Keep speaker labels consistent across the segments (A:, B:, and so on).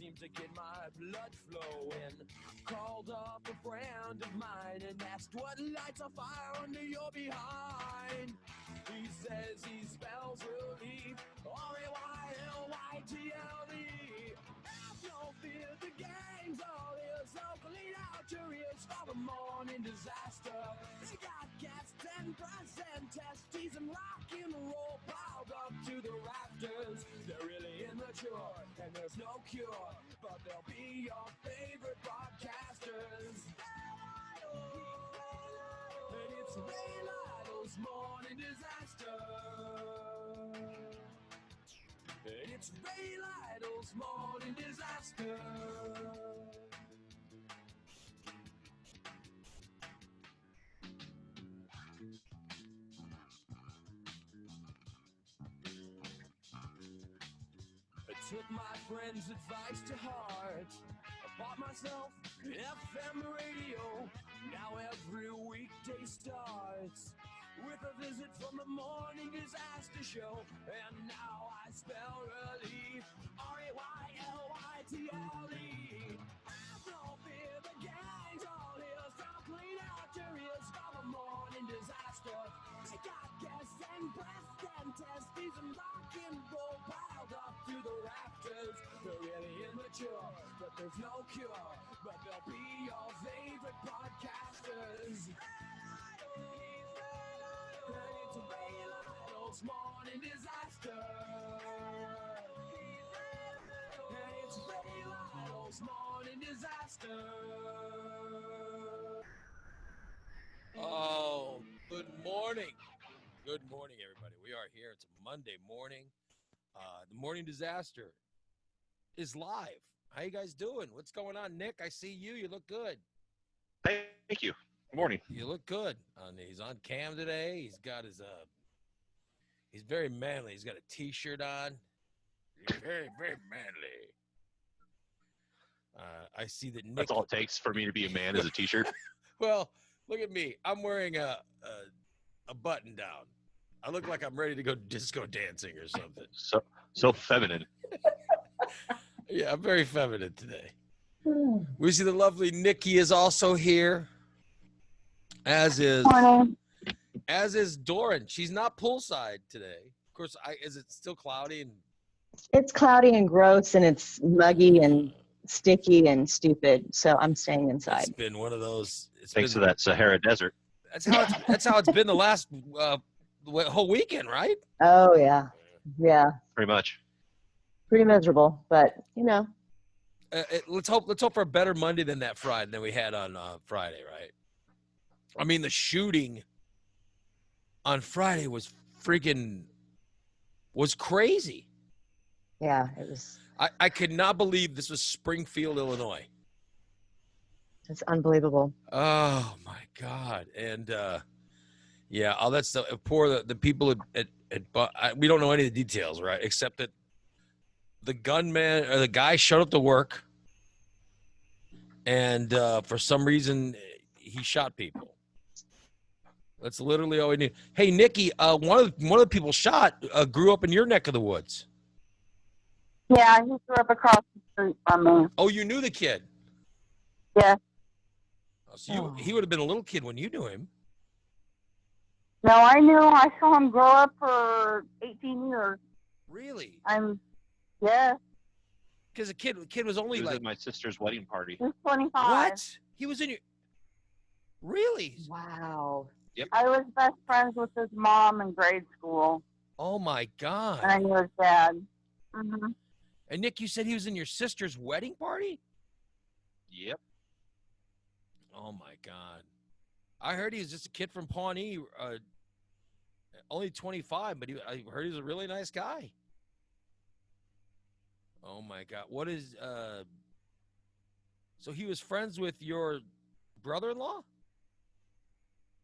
A: seems to get my blood flowing. Called up a friend of mine and asked what lights a fire under your behind. He says he spells relief, R-A-Y-L-Y-T-L-E. Have no fear, the gang's all here, so clean out your ears for the morning disaster. They got gas, 10% testes, and rock and roll piled up to the rafters. They're really immature, and there's no cure, but they'll be your favorite broadcasters. And it's Ray Lytle's Morning Disaster. And it's Ray Lytle's Morning Disaster. I took my friend's advice to heart. I bought myself an FM radio. Now every weekday starts with a visit from the Morning Disaster Show. And now I spell relief, R-A-Y-L-Y-T-L-E. Have no fear, the gang's all here, so clean out your ears for the Morning Disaster. They got gas and breast and testes and rock and roll piled up to the rafters. They're really immature, but there's no cure, but they'll be your favorite podcasters. And it's Ray Lytle's Morning Disaster. And it's Ray Lytle's Morning Disaster. Oh, good morning. Good morning, everybody. We are here. It's a Monday morning. The Morning Disaster is live. How you guys doing? What's going on, Nick? I see you. You look good.
B: Thank you. Good morning.
A: You look good. He's on cam today. He's got his he's very manly. He's got a t-shirt on. He's very, very manly. I see that Nick.
B: That's all it takes for me to be a man is a t-shirt.
A: Well, look at me. I'm wearing a button down. I look like I'm ready to go disco dancing or something.
B: So feminine.
A: Yeah, I'm very feminine today. We see the lovely Nikki is also here, as is Doran. She's not poolside today. Of course, is it still cloudy? And
C: it's cloudy and gross, and it's muggy and sticky and stupid. So I'm staying inside.
A: It's been one of those.
B: Thanks to that Sahara Desert.
A: That's how it's been the last whole weekend, right?
C: Oh yeah.
B: Pretty much.
C: Pretty miserable, but you know.
A: Let's hope for a better Monday than that Friday than we had on Friday, right? I mean, the shooting on Friday was crazy.
C: Yeah, it was.
A: I could not believe this was Springfield, Illinois.
C: It's unbelievable.
A: Oh my God! And yeah, all that stuff. The people at we don't know any of the details, right? Except that the gunman or the guy showed up to work, and for some reason he shot people. That's literally all we need. Hey, Nikki, one of the people shot grew up in your neck of the woods.
D: Yeah, he grew up across the street from me.
A: Oh, you knew the kid?
D: Yeah.
A: Oh, so he would have been a little kid when you knew him.
D: No, I saw him grow up for 18 years.
A: Really?
D: Yeah.
A: Because the kid was only
B: He was
A: like
B: at my sister's wedding party.
D: He's 25.
A: What? He was in your. Really?
C: Wow.
B: Yep.
D: I was best friends with his mom in grade school.
A: Oh my God.
D: And I knew his dad. Mm-hmm.
A: And Nick, you said he was in your sister's wedding party?
B: Yep.
A: Oh my God. I heard he was just a kid from Pawnee, only 25, but I heard he was a really nice guy. Oh my God. What is, so he was friends with your brother-in-law?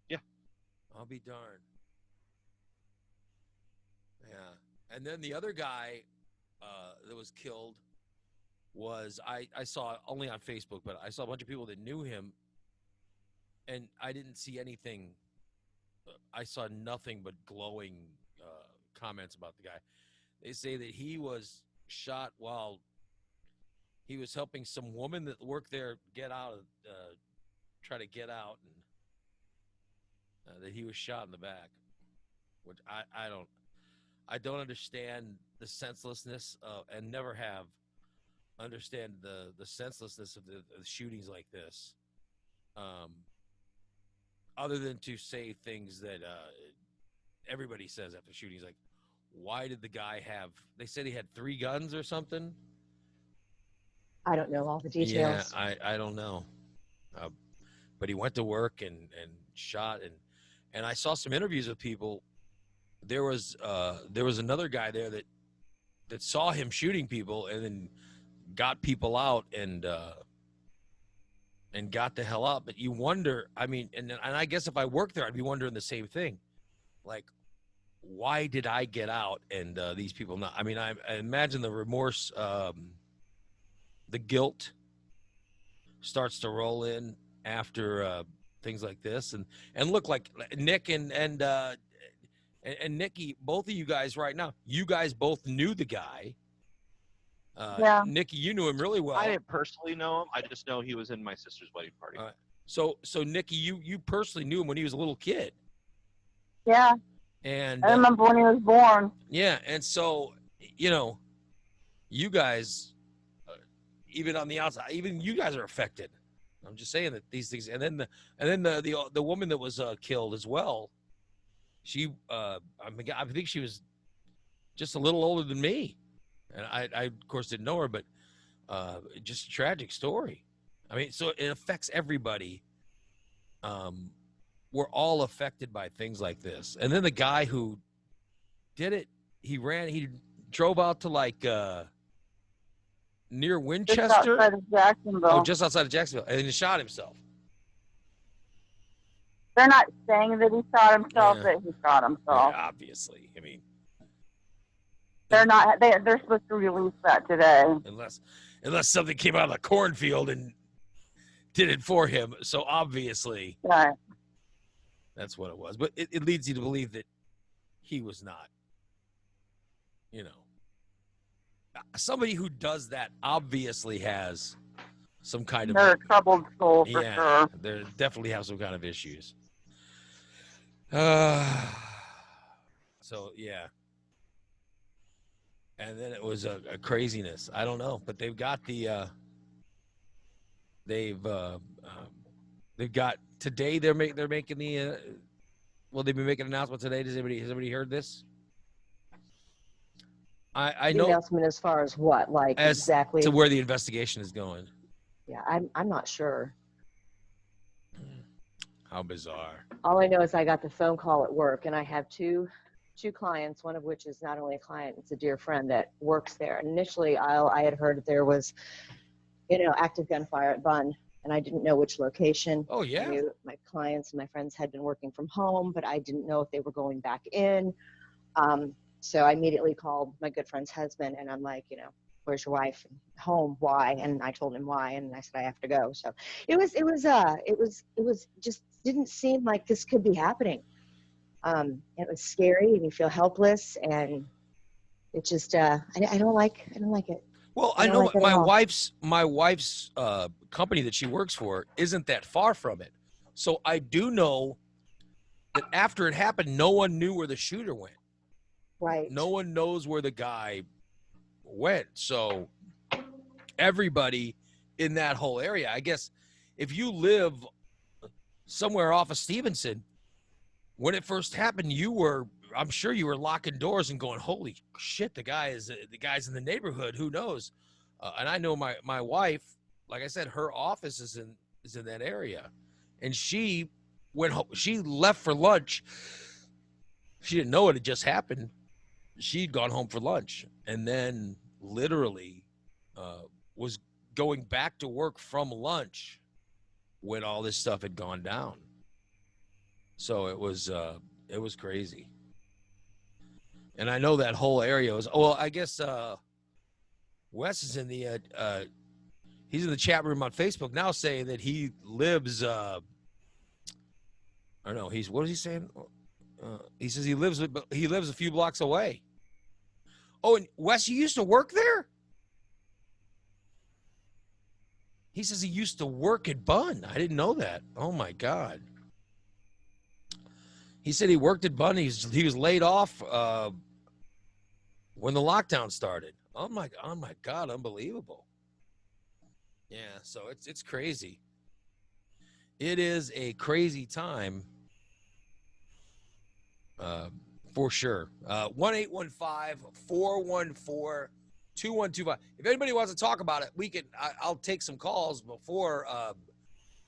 B: Yeah.
A: I'll be darned. Yeah. And then the other guy that was killed was, I saw only on Facebook, but I saw a bunch of people that knew him, and I didn't see anything. I saw nothing but glowing comments about the guy. They say that he was shot while
E: he was helping some woman that worked there get out of try to get out, and that he was shot in the back, which I don't understand the senselessness and never have understand the senselessness of the shootings like this, other than to say things that everybody says after shootings, like, why did the guy have, they said he had 3 guns or something.
C: I don't know all the details.
E: Yeah, I don't know. But he went to work and shot, and I saw some interviews with people. There was another guy there that saw him shooting people and then got people out and got the hell out. But you wonder, I mean, and I guess if I worked there, I'd be wondering the same thing. Like, why did I get out and these people not? I mean, I imagine the remorse, the guilt starts to roll in after things like this, and look, like Nick and Nikki, both of you guys right now, you guys both knew the guy.
D: Yeah.
E: Nikki, you knew him really well.
B: I didn't personally know him. I just know he was in my sister's wedding party.
E: So Nikki, you personally knew him when he was a little kid.
D: Yeah.
E: And
D: I remember when he was born.
E: yeah, and so, you know, you guys, even on the outside, even you guys are affected. I'm just saying that these things, and then the woman that was killed as well. She, I think she was just a little older than me, and I of course didn't know her, but just a tragic story. I mean, so it affects everybody. We're all affected by things like this. And then the guy who did it, he drove out to like near Winchester.
D: Just outside of Jacksonville.
E: Oh, just outside of Jacksonville, and he shot himself.
D: They're not saying that he shot himself,
E: Yeah.
D: that he shot himself.
E: Yeah, obviously. I mean,
D: They're not. They're supposed to release that today.
E: unless something came out of the cornfield and did it for him. So obviously,
D: Right.
E: that's what it was. But it leads you to believe that he was not, you know, somebody who does that obviously has some kind of,
D: They're a troubled soul for sure.
E: they definitely have some kind of issues. So yeah. And then it was a craziness. I don't know, but they've got the they've got today. They're making the well, they've been making an announcement today. Has anybody heard this? I
C: The
E: know
C: announcement as far as what, like
E: as
C: exactly.
E: to where the investigation is going.
C: Yeah, I'm not sure.
E: How bizarre.
C: All I know is I got the phone call at work, and I have two clients, one of which is not only a client, it's a dear friend that works there. And initially, I had heard that there was, active gunfire at Bunn, and I didn't know which location.
E: Oh, yeah.
C: I knew my clients and my friends had been working from home, but I didn't know if they were going back in. So I immediately called my good friend's husband, and I'm like, where's your wife? Home. Why? And I told him why, and I said I have to go. So it was just didn't seem like this could be happening. It was scary, and you feel helpless, and it just I don't like it.
E: Well, I know my wife's company that she works for isn't that far from it, so I do know that after it happened, no one knew where the shooter went.
C: Right.
E: No one knows where the guy went. So everybody in that whole area, I guess, if you live somewhere off of Stevenson, when it first happened, I'm sure you were locking doors and going, holy shit, the guy's in the neighborhood. Who knows? And I know my wife, like I said, her office is in that area, and she went home. She left for lunch. She didn't know it had just happened. She'd gone home for lunch, and then literally was going back to work from lunch when all this stuff had gone down. So it was crazy. And I know that whole area was, well, I guess Wes is in the he's in the chat room on Facebook now saying that he lives I don't know, what is he saying? He says he lives a few blocks away. Oh, and Wes, you used to work there? He says he used to work at Bunn. I didn't know that. Oh my God. He said he worked at Bunn. He was laid off when the lockdown started. Oh my God, unbelievable. Yeah, so it's crazy. It is a crazy time. For sure. 1-815-414-2125. If anybody wants to talk about it, I'll take some calls before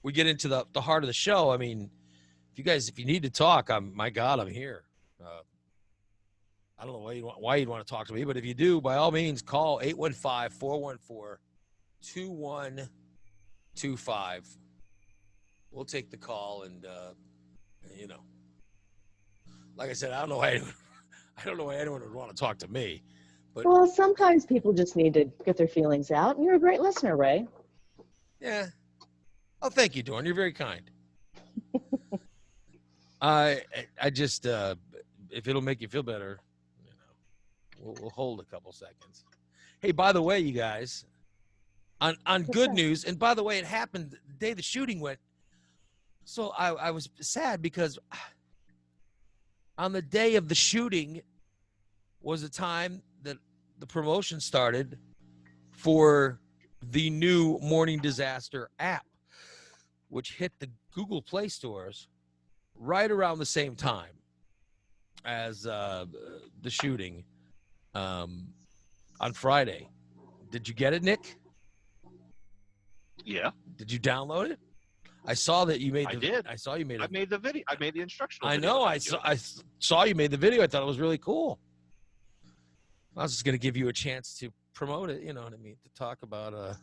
E: we get into the heart of the show. I mean, if you need to talk, my God, I'm here. I don't know why you'd want to talk to me, but if you do, by all means, call 815-414-2125. We'll take the call, and like I said, I don't know why anyone would want to talk to me. But
C: Well, sometimes people just need to get their feelings out, and you're a great listener, Ray.
E: yeah. Oh, thank you, Dawn. You're very kind. I just if it'll make you feel better, we'll hold a couple seconds. Hey, by the way, you guys, on good news, and by the way, it happened the day the shooting went. So I was sad because on the day of the shooting was the time that the promotion started for the new Morning Disaster app, which hit the Google Play stores right around the same time as the shooting on Friday. Did you get it, Nick?
B: Yeah,
E: Did you download it? I saw that you made.
B: I did.
E: I saw you made.
B: I made the video. I made the instructional.
E: I
B: video
E: know.
B: that
E: I
B: doing.
E: saw you made the video. I thought it was really cool. I was just going to give you a chance to promote it. You know what I mean? To talk about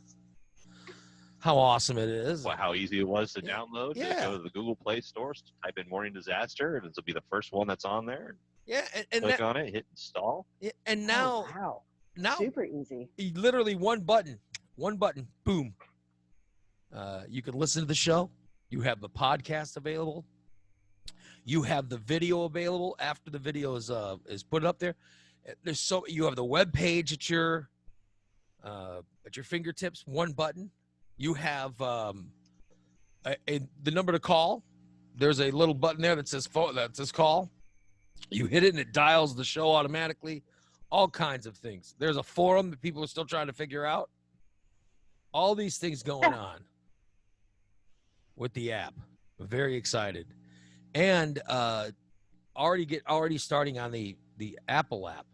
E: how awesome it is.
B: Well, how easy it was to
E: Yeah.
B: download.
E: Yeah.
B: Go to the Google Play Store, type in Morning Disaster, and this will be the first one that's on there.
E: Yeah, and
B: Click on it, hit install.
E: now
C: Oh, wow.
E: now
C: Super easy.
E: literally one button, boom. You can listen to the show. You have the podcast available. You have the video available after the video is put up there. You have the web page at your fingertips. One button. You have the number to call. There's a little button there that says call. You hit it and it dials the show automatically. All kinds of things. There's a forum that people are still trying to figure out. All these things going on with the app. I'm very excited. And already starting on the Apple app.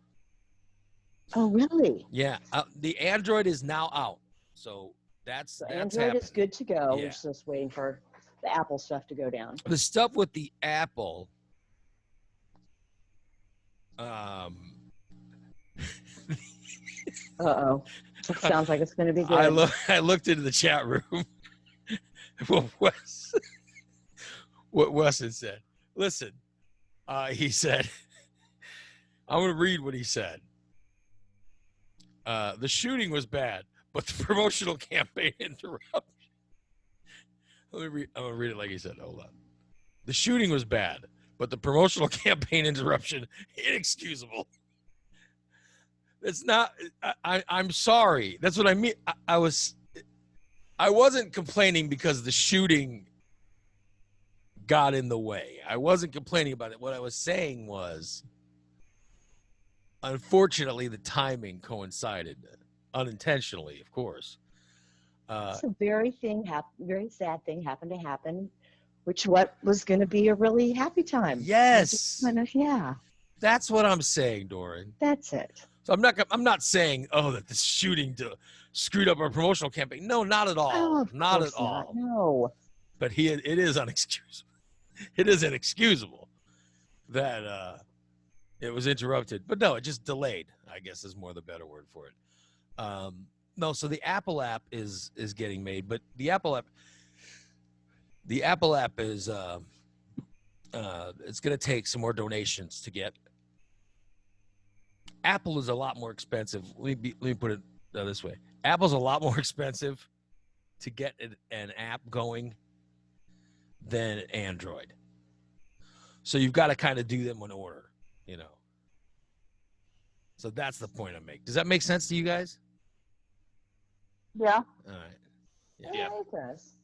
C: Oh, really?
E: Yeah, the Android is now out. So that's
C: Android
E: happening.
C: is good to go.
E: Yeah.
C: We're just waiting for the Apple stuff to go down.
E: The stuff with the Apple
C: Uh-oh. It sounds like it's going to be good.
E: I looked into the chat room. what Weston said. Listen, he said, I'm going to read what he said. The shooting was bad, but the promotional campaign interruption. I'm going to read it like he said. Hold on. The shooting was bad, but the promotional campaign interruption, inexcusable. It's not. I'm sorry. That's what I mean. I wasn't complaining because the shooting got in the way. I wasn't complaining about it. What I was saying was, unfortunately, the timing coincided, unintentionally, of course.
C: It's a very sad thing happened to happen, which what was going to be a really happy time.
E: Yes,
C: Kind of, yeah,
E: that's what I'm saying, Doran.
C: that's it.
E: So I'm not saying that the shooting screwed up our promotional campaign. No, not at all.
C: Oh, of
E: not
C: course
E: at all.
C: No.
E: But it is unexcusable. It is inexcusable that it was interrupted. But no, it just delayed, I guess is more the better word for it. No, so the Apple app is getting made, but the Apple app is it's going to take some more donations to get. Apple is a lot more expensive. Let me put it this way. Apple's a lot more expensive to get an app going than Android. So you've got to kind of do them in order, you know. So that's the point I make. Does that make sense to you guys?
D: Yeah.
E: All right.
B: Yeah.
C: I like this.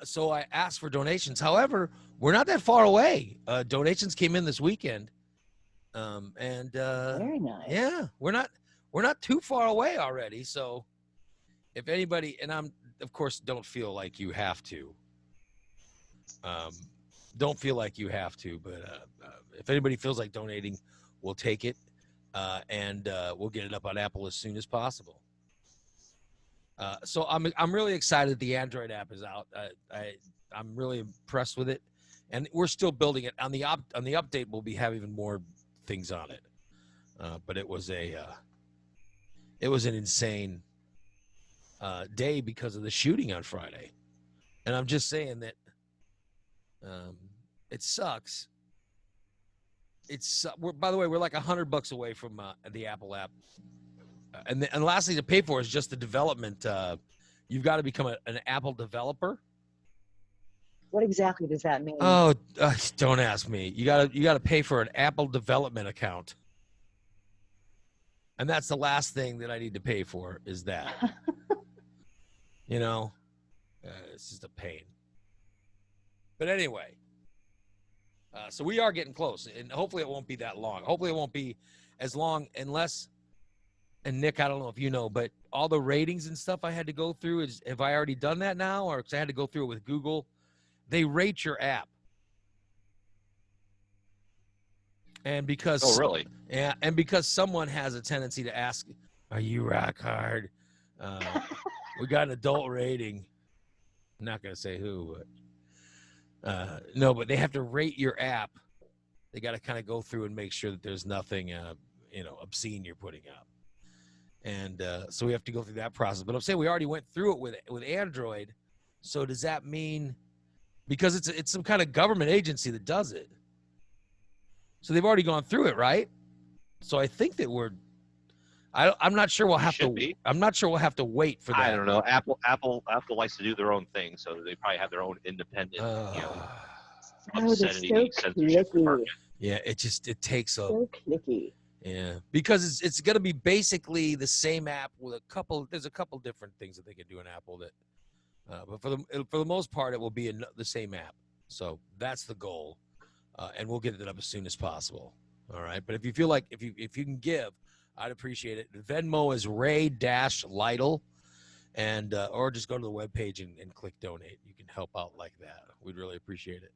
E: So I asked for donations. However, we're not that far away. Donations came in this weekend, and
C: Very nice.
E: yeah, we're not too far away already. So if anybody, and I'm of course don't feel like you have to. Don't feel like you have to, but if anybody feels like donating, we'll take it, and we'll get it up on Apple as soon as possible. So I'm really excited the Android app is out. I'm really impressed with it, and we're still building it. On the update, we'll be have even more things on it. But it was an insane day because of the shooting on Friday, and I'm just saying that it sucks. By the way, we're like $100 away from the Apple app. And lastly, to pay for is just the development. You've got to become an Apple developer.
C: What exactly does that mean?
E: Oh, don't ask me. You got to pay for an Apple development account, and that's the last thing that I need to pay for is that. It's just a pain. But anyway, so we are getting close, and hopefully it won't be that long. Hopefully it won't be as long unless. And Nick, I don't know if you know, but all the ratings and stuff I had to go through have I already done that now, or because I had to go through it with Google? They rate your app, and because
B: really?
E: Yeah, and because someone has a tendency to ask, "Are you rock hard?" We got an adult rating. I'm not gonna say who, but no, but they have to rate your app. They got to kind of go through and make sure that there's nothing, obscene you're putting up. And so we have to go through that process. But I'm saying we already went through it with Android. So does that mean because it's some kind of government agency that does it? So they've already gone through it, right? So I think that I'm not sure we'll have to. I'm not sure we'll have to wait for that.
B: I don't know. Apple likes to do their own thing, so they probably have their own independent, obscenity censorship department.
E: Yeah, it takes a
C: so clicky.
E: Yeah, because it's going to be basically the same app with there's a couple different things that they can do in Apple that, but for the most part, it will be the same app. So that's the goal, and we'll get it up as soon as possible. All right, but if you feel like if you can give, I'd appreciate it. Venmo is Ray-Lytle, and or just go to the webpage and click donate. You can help out like that. We'd really appreciate it.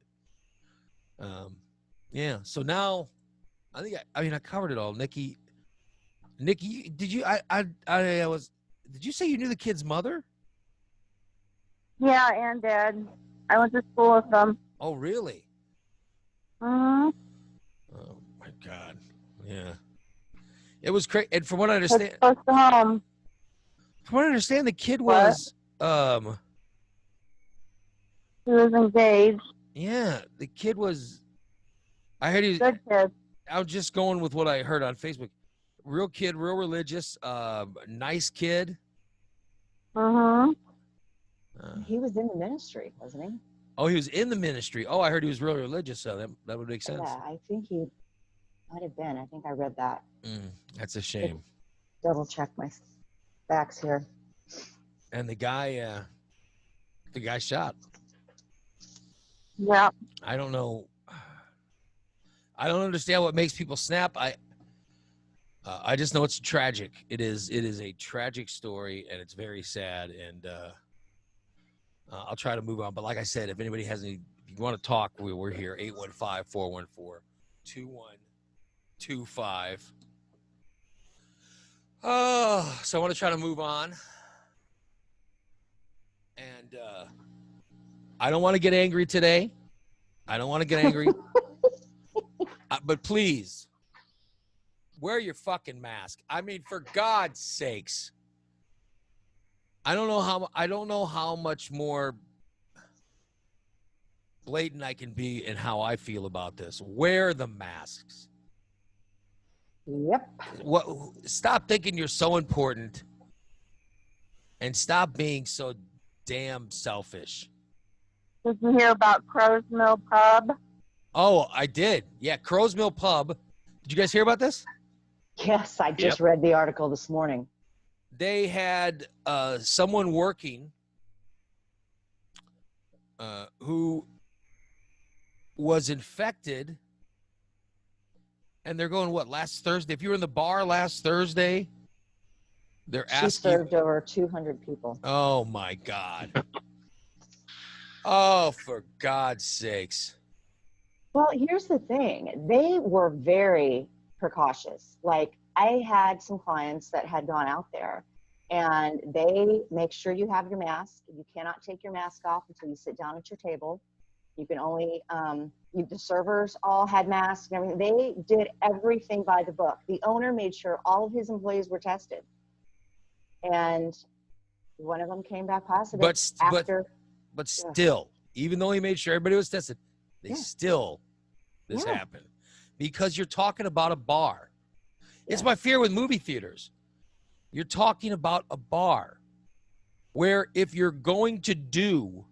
E: Yeah. So now. I covered it all, Nikki. Nikki, did you? Did you say you knew the kid's mother?
D: Yeah, and Dad. I went to school with them.
E: Oh, really?
D: Mm-hmm.
E: Oh my God. Yeah. It was crazy. And from what I understand,
D: It's close to home.
E: from what I understand, the kid was
D: He was engaged.
E: Yeah, the kid was. I heard he.
D: Good kid.
E: I was just going with what I heard on Facebook. Real kid, real religious, nice kid.
D: Mm-hmm.
C: He was in the ministry, wasn't he?
E: Oh, he was in the ministry. Oh, I heard he was real religious, so that would make sense.
C: Yeah, I think he might have been. I think I read that.
E: That's a shame.
C: Double check my facts here.
E: And the guy shot.
D: Yeah.
E: I don't know. I don't understand what makes people snap. I just know it's tragic. It is a tragic story, and it's very sad. And I'll try to move on. But like I said, if anybody has any, if you want to talk, we're here. 815-414-2125. Oh, so I want to try to move on. And I don't want to get angry today. I don't want to get angry. But please, wear your fucking mask. I mean, for God's sakes. I don't know how much more blatant I can be in how I feel about this. Wear the masks.
C: Yep.
E: Stop thinking you're so important and stop being so damn selfish.
D: Did you hear about Crow's Mill Pub?
E: Oh, I did. Yeah, Crow's Mill Pub. Did you guys hear about this?
C: Yes, I just read the article this morning.
E: they had someone working who was infected, and they're going, what, last Thursday? If you were in the bar last Thursday, they're
C: She
E: asking you.
C: served over 200 people.
E: Oh, my God. Oh, for God's sakes.
C: Well, here's the thing. They were very precautious. Like, I had some clients that had gone out there, and they make sure you have your mask. You cannot take your mask off until you sit down at your table. You can only, the servers all had masks and everything. They did everything by the book. The owner made sure all of his employees were tested. And one of them came back positive
E: But
C: yeah.
E: still, even though he made sure everybody was tested,
C: Yeah.
E: this
C: Yeah.
E: happened. Because you're talking about a bar. It's
C: Yeah.
E: my fear with movie theaters. You're talking about a bar where if you're going to do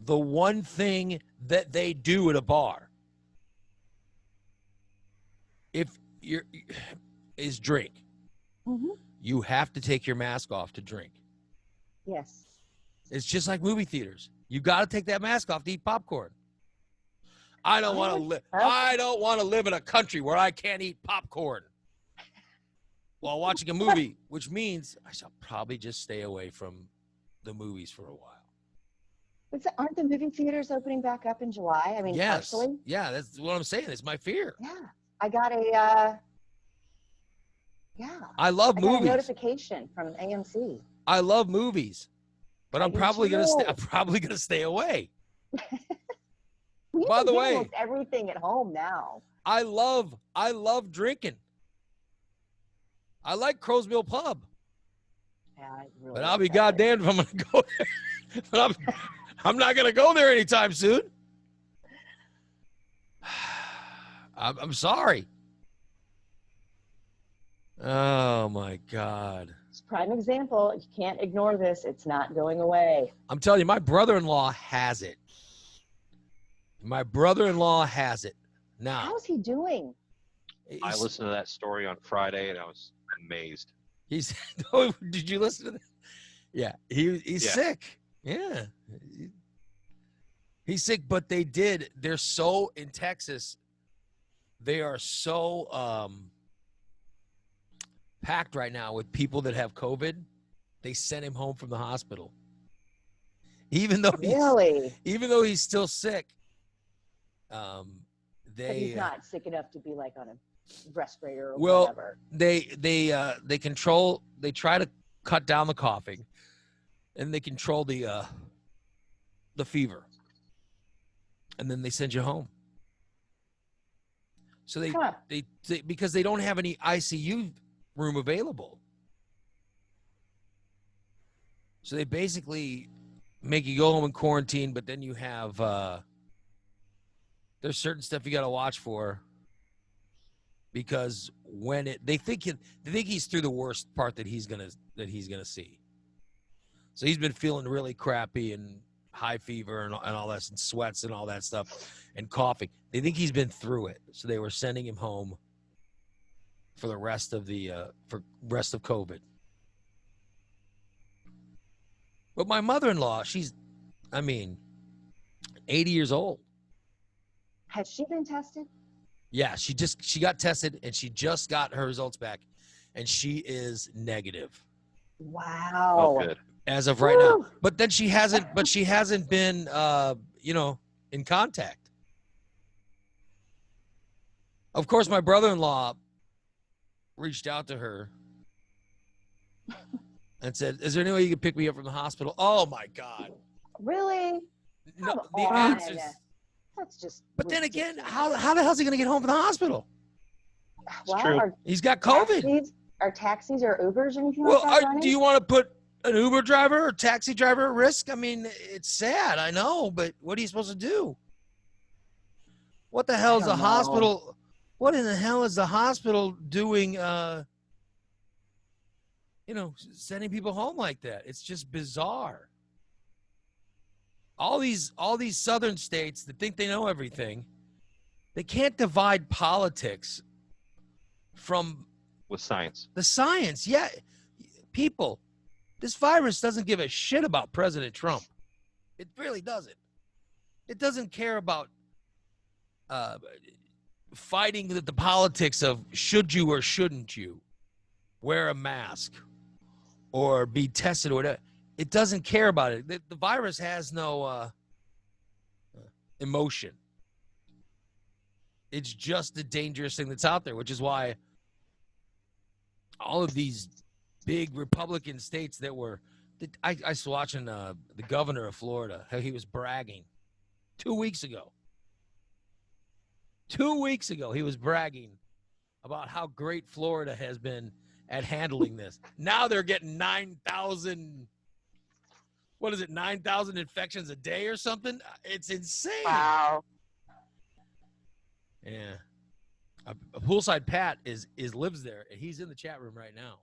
E: the one thing that they do at a bar, is drink.
C: Mhm.
E: You have to take your mask off to drink.
C: Yes.
E: It's just like movie theaters. You got to take that mask off to eat popcorn. I don't want to live. I don't want to live in a country where I can't eat popcorn while watching a movie, which means I shall probably just stay away from the movies for a while.
C: Aren't the movie theaters opening back up in July? I mean,
E: Yes.
C: partially.
E: Yeah, that's what I'm saying. It's my fear.
C: Yeah. I got
E: I love
C: I got a
E: movies.
C: notification from AMC.
E: I love movies, but
C: I
E: I'm
C: do
E: probably gonna stay.
C: too.
E: I'm probably gonna stay away.
C: You
E: By
C: can
E: the
C: get
E: way-
C: almost everything at home now.
E: I love drinking. I like Crow's Mill Pub,
C: Yeah, I really
E: but I'll be
C: like that place.
E: goddamned if I'm gonna go there. But I'm not gonna go there anytime soon. I'm sorry. Oh my God.
C: It's a prime example. You can't ignore this. It's not going away.
E: I'm telling you, my brother-in-law has it. My brother-in-law has it. Now,
C: How's he doing?
B: I
E: he's-
B: listened to that story on Friday and I was amazed.
E: He's. Oh, did you listen to that? Yeah, he's
B: Yeah.
E: sick. Yeah, he's sick. But they're so in Texas. They are so packed right now with people that have COVID. They sent him home from the hospital, even though
C: Really?
E: even though he's still sick.
C: But
E: They
C: he's not sick enough to be like on a respirator or
E: Well,
C: whatever.
E: they control. They try to cut down the coughing, and they control the fever, and then they send you home. So
C: Huh.
E: they because they don't have any ICU room available. So they basically make you go home and quarantine, but then you have there's certain stuff you got to watch for, because when they think he's through the worst part that he's gonna see. So he's been feeling really crappy and high fever and all that, and sweats and all that stuff, and coughing. They think he's been through it, so they were sending him home for the rest of rest of COVID. But my mother-in-law, she's 80 years old.
C: Has she been tested?
E: Yeah, she got tested and she just got her results back, and she is negative
C: Wow.
B: Oh, good.
E: as of right now.
C: Woo.
E: But then she hasn't been in contact. Of course, my brother-in-law reached out to her and said, "Is there any way you could pick me up from the hospital?" Oh my God!
C: Really?
E: No,
C: Come
E: the
C: on.
E: answers.
C: That's just.
E: But then again,
C: ridiculous.
E: how the hell is he going to get home from the hospital?
C: Well,
B: true.
E: He's got COVID.
C: Are taxis or Ubers or anything
E: Well,
C: like that running?
E: do you want to put an Uber driver or taxi driver at risk? I mean, it's sad, I know, but what are you supposed to do? What the hell is the
C: don't know.
E: hospital? What in the hell is the hospital doing? Sending people home like that. It's just bizarre. All these southern states that think they know everything, they can't divide politics from
B: With science.
E: the science. Yeah. people, this virus doesn't give a shit about President Trump. It really doesn't. It doesn't care about fighting the politics of should you or shouldn't you wear a mask or be tested or whatever. It doesn't care about it. The virus has no emotion. It's just a dangerous thing that's out there, which is why all of these big Republican states that were – I was watching the governor of Florida, how he was bragging 2 weeks ago. 2 weeks ago, he was bragging about how great Florida has been at handling this. Now they're getting 9,000 – what is it, 9,000 infections a day or something? It's insane.
D: Wow.
E: Yeah. Poolside Pat lives there, and he's in the chat room right now.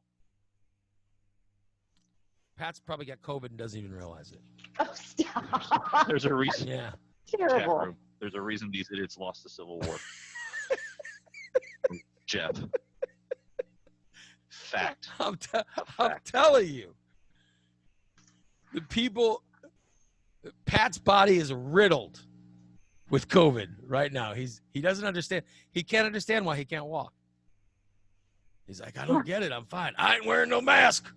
E: Pat's probably got COVID and doesn't even realize it.
C: Oh, stop.
B: There's a reason.
E: Yeah.
B: Chat
C: Terrible.
B: room. There's a reason these idiots lost the Civil War. Jeff. Fact.
E: I'm telling you. The people, Pat's body is riddled with COVID right now. He doesn't understand. He can't understand why he can't walk. He's like, I don't get it. I'm fine. I ain't wearing no mask.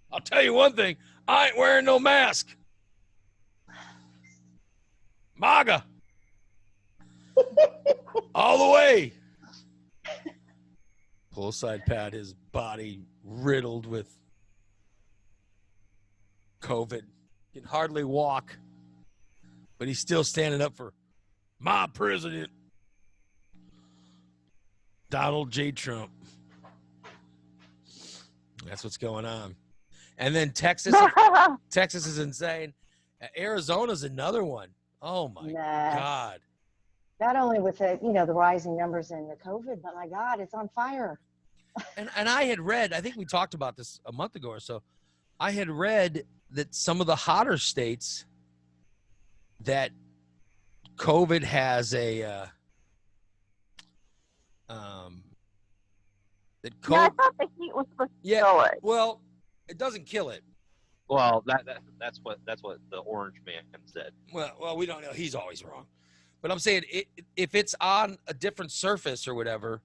E: I'll tell you one thing. I ain't wearing no mask. MAGA. All the way. Poolside Pat, his body riddled with COVID. Can hardly walk, but he's still standing up for my president, Donald J. Trump. That's what's going on. And then Texas is insane. Arizona's another one. Oh my
C: Yes.
E: God.
C: Not only with the rising numbers in the COVID, but my God, it's on fire.
E: And I had read, I think we talked about this a month ago or so. I had read that some of the hotter states that COVID has that COVID,
D: Yeah, I thought the heat was supposed to kill it.
E: well, it doesn't kill it.
B: Well, that's what the orange man said.
E: Well, we don't know. He's always wrong. But I'm saying if it's on a different surface or whatever,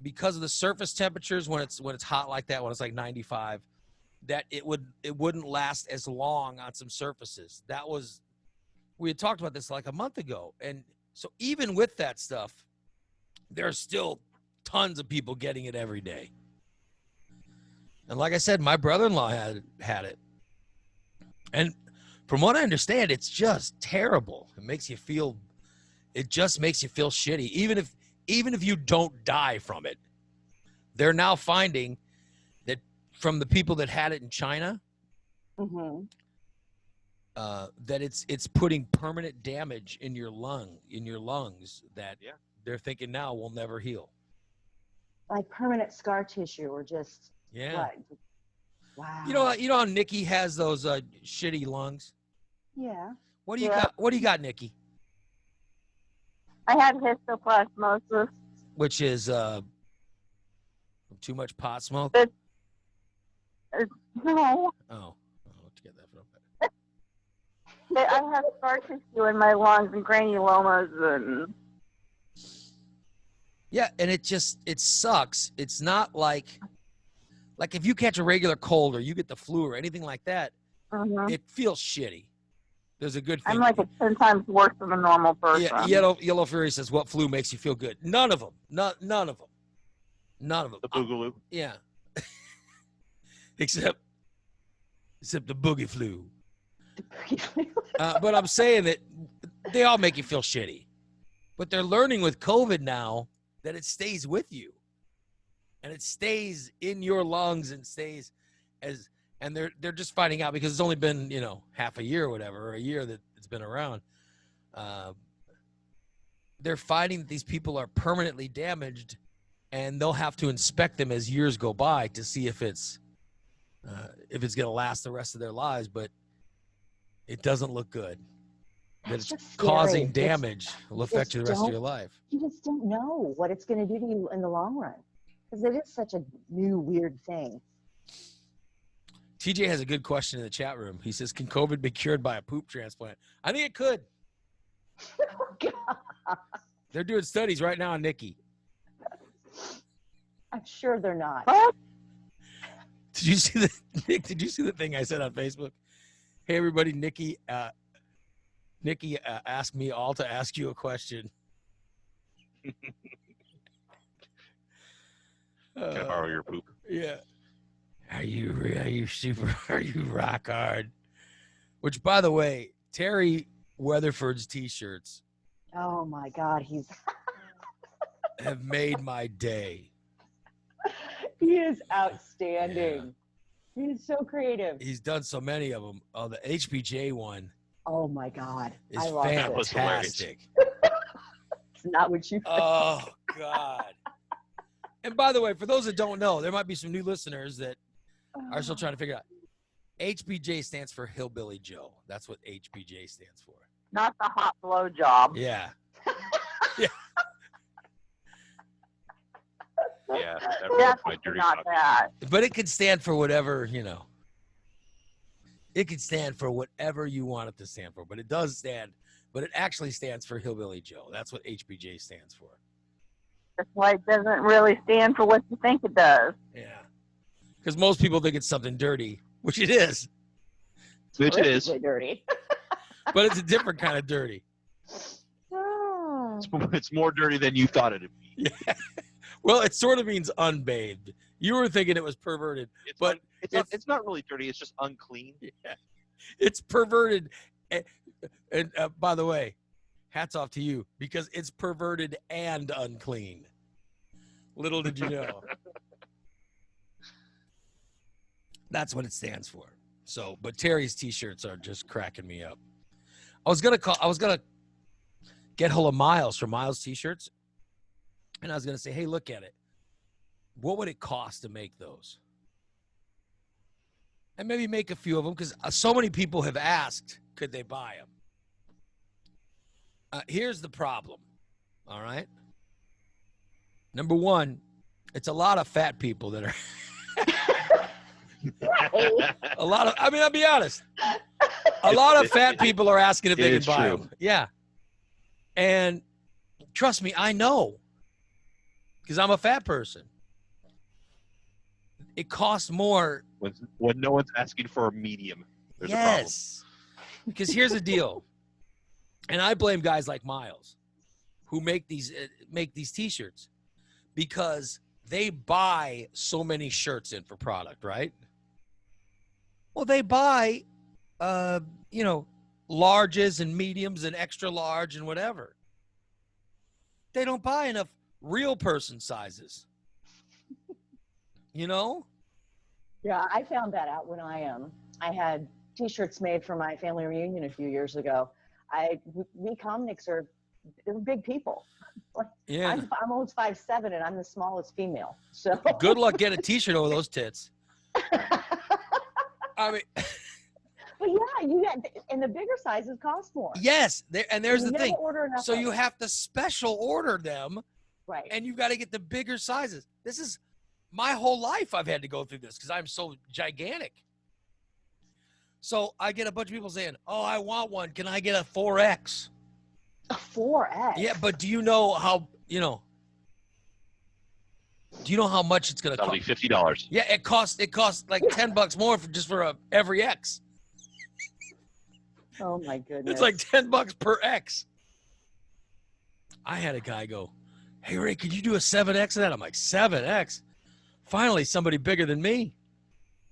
E: because of the surface temperatures when it's hot like that, when it's like 95, that it wouldn't last as long on some surfaces. We had talked about this like a month ago. And so even with that stuff, there's still tons of people getting it every day. And like I said, my brother-in-law had it. And from what I understand, it's just terrible. It just makes you feel shitty. Even if you don't die from it, they're now finding that from the people that had it in China,
C: Mm-hmm.
E: that it's putting permanent damage in your lungs that they're thinking now will never heal.
C: Like permanent scar tissue or just
E: Yeah.
C: what? Wow.
E: You know how Nikki has those shitty lungs?
C: Yeah.
E: What do you got? What do you got, Nikki?
D: I had histoplasmosis.
E: Which is too much pot smoke?
D: No,
E: Oh, to get that from.
D: I have scar tissue in my lungs and granulomas and.
E: Yeah, and it sucks. It's not like if you catch a regular cold or you get the flu or anything like that, it feels shitty. There's a good thing.
D: I'm like 10 times worse than a normal person.
E: Yeah, Yellow Fury says, what flu makes you feel good? None of them. None of them. None of them.
B: The boogaloo.
E: Yeah. Except the boogie flu. But I'm saying that they all make you feel shitty. But they're learning with COVID now that it stays with you. And it stays in your lungs and stays and they're just finding out because it's only been, half a year or whatever, or a year that it's been around. They're finding that these people are permanently damaged and they'll have to inspect them as years go by to see if it's going to last the rest of their lives, but it doesn't look good. That it's causing damage will affect you the rest of your life.
C: You just don't know what it's going to do to you in the long run. because it is such a new weird thing.
E: TJ has a good question in the chat room. He says, "Can COVID be cured by a poop transplant?" I think it could. They're doing studies right now on Nikki.
C: I'm sure they're not.
E: Did you see the Nick? Did you see the thing I said on Facebook? Hey everybody, Nikki. Nikki asked me all to ask you a question.
B: Can I borrow your poop?
E: Yeah. Are you rock hard? Which, by the way, Terry Weatherford's T-shirts
C: Oh my God, he's
E: have made my day.
C: he is outstanding. He is so creative.
E: He's done so many of them. Oh, the HPJ one
C: Oh my God,
E: is
C: I love
B: That was
C: it.
B: hilarious.
E: fantastic.
C: It's not what you.
E: Oh God. And by the way, for those that don't know, there might be some new listeners that are still trying to figure out. HPJ stands for Hillbilly Joe. That's what HPJ stands for.
D: Not the hot blow job.
E: Yeah.
B: Yeah, that ruins my
D: Definitely
B: dirty
D: not
B: talk.
D: that.
E: But it could stand for whatever, you know. It could stand for whatever you want it to stand for. But it does stand, but it actually stands for Hillbilly Joe. That's what HPJ stands for.
D: That's why it doesn't really stand for what you think it does.
E: Yeah. Because most people think it's something dirty, which it is.
B: Which it is.
C: Horrifically dirty.
E: But it's a different kind of dirty.
C: Oh.
B: It's more dirty than you thought it'd be.
E: Yeah. Well, it sort of means unbathed. You were thinking it was perverted,
B: It's
E: but
B: it's not really dirty. It's just unclean.
E: yeah, it's perverted. And by the way, hats off to you because it's perverted and unclean. Little did you know. That's what it stands for. So, but Terry's T-shirts are just cracking me up. I was gonna get hold of Miles from Miles T-shirts, and I was gonna say, hey, look at it. What would it cost to make those? And maybe make a few of them because so many people have asked, could they buy them? Here's the problem. All right. Number one, it's a lot of fat people that are a lot of. I mean, I'll be honest. A lot of fat people are asking if they can
B: It's
E: buy
B: true.
E: them. Yeah. And trust me, I know because I'm a fat person. It costs more.
B: When no one's asking for a medium, there's a problem.
E: Yes. Because here's the deal. And I blame guys like Miles who make these T-shirts because they buy so many shirts in for product, right? Well, they buy, larges and mediums and extra large and whatever. They don't buy enough real person sizes. You know?
C: Yeah, I found that out when I had T-shirts made for my family reunion a few years ago. We comics they're big people. Like,
E: Yeah.
C: I'm almost 5'7" and I'm the smallest female. So
E: Good luck getting a T-shirt over those tits. I mean,
C: But yeah, and the bigger sizes cost more.
E: yes. And there's
C: You
E: the
C: never
E: thing.
C: order enough
E: So
C: of
E: you
C: it.
E: have to special order them,
C: Right.
E: and you've got to get the bigger sizes. This is my whole life. I've had to go through this because I'm so gigantic. So I get a bunch of people saying, "Oh, I want one. Can I get a 4X?"
C: A 4X.
E: Yeah, but do you know how? Do you know how much it's gonna
B: That'll
E: cost?
B: be $50.
E: Yeah, it costs like $10 more for a every X.
C: Oh my goodness.
E: It's like $10 per X. I had a guy go, "Hey Ray, could you do a 7X of that?" I'm like, 7X? Finally, somebody bigger than me.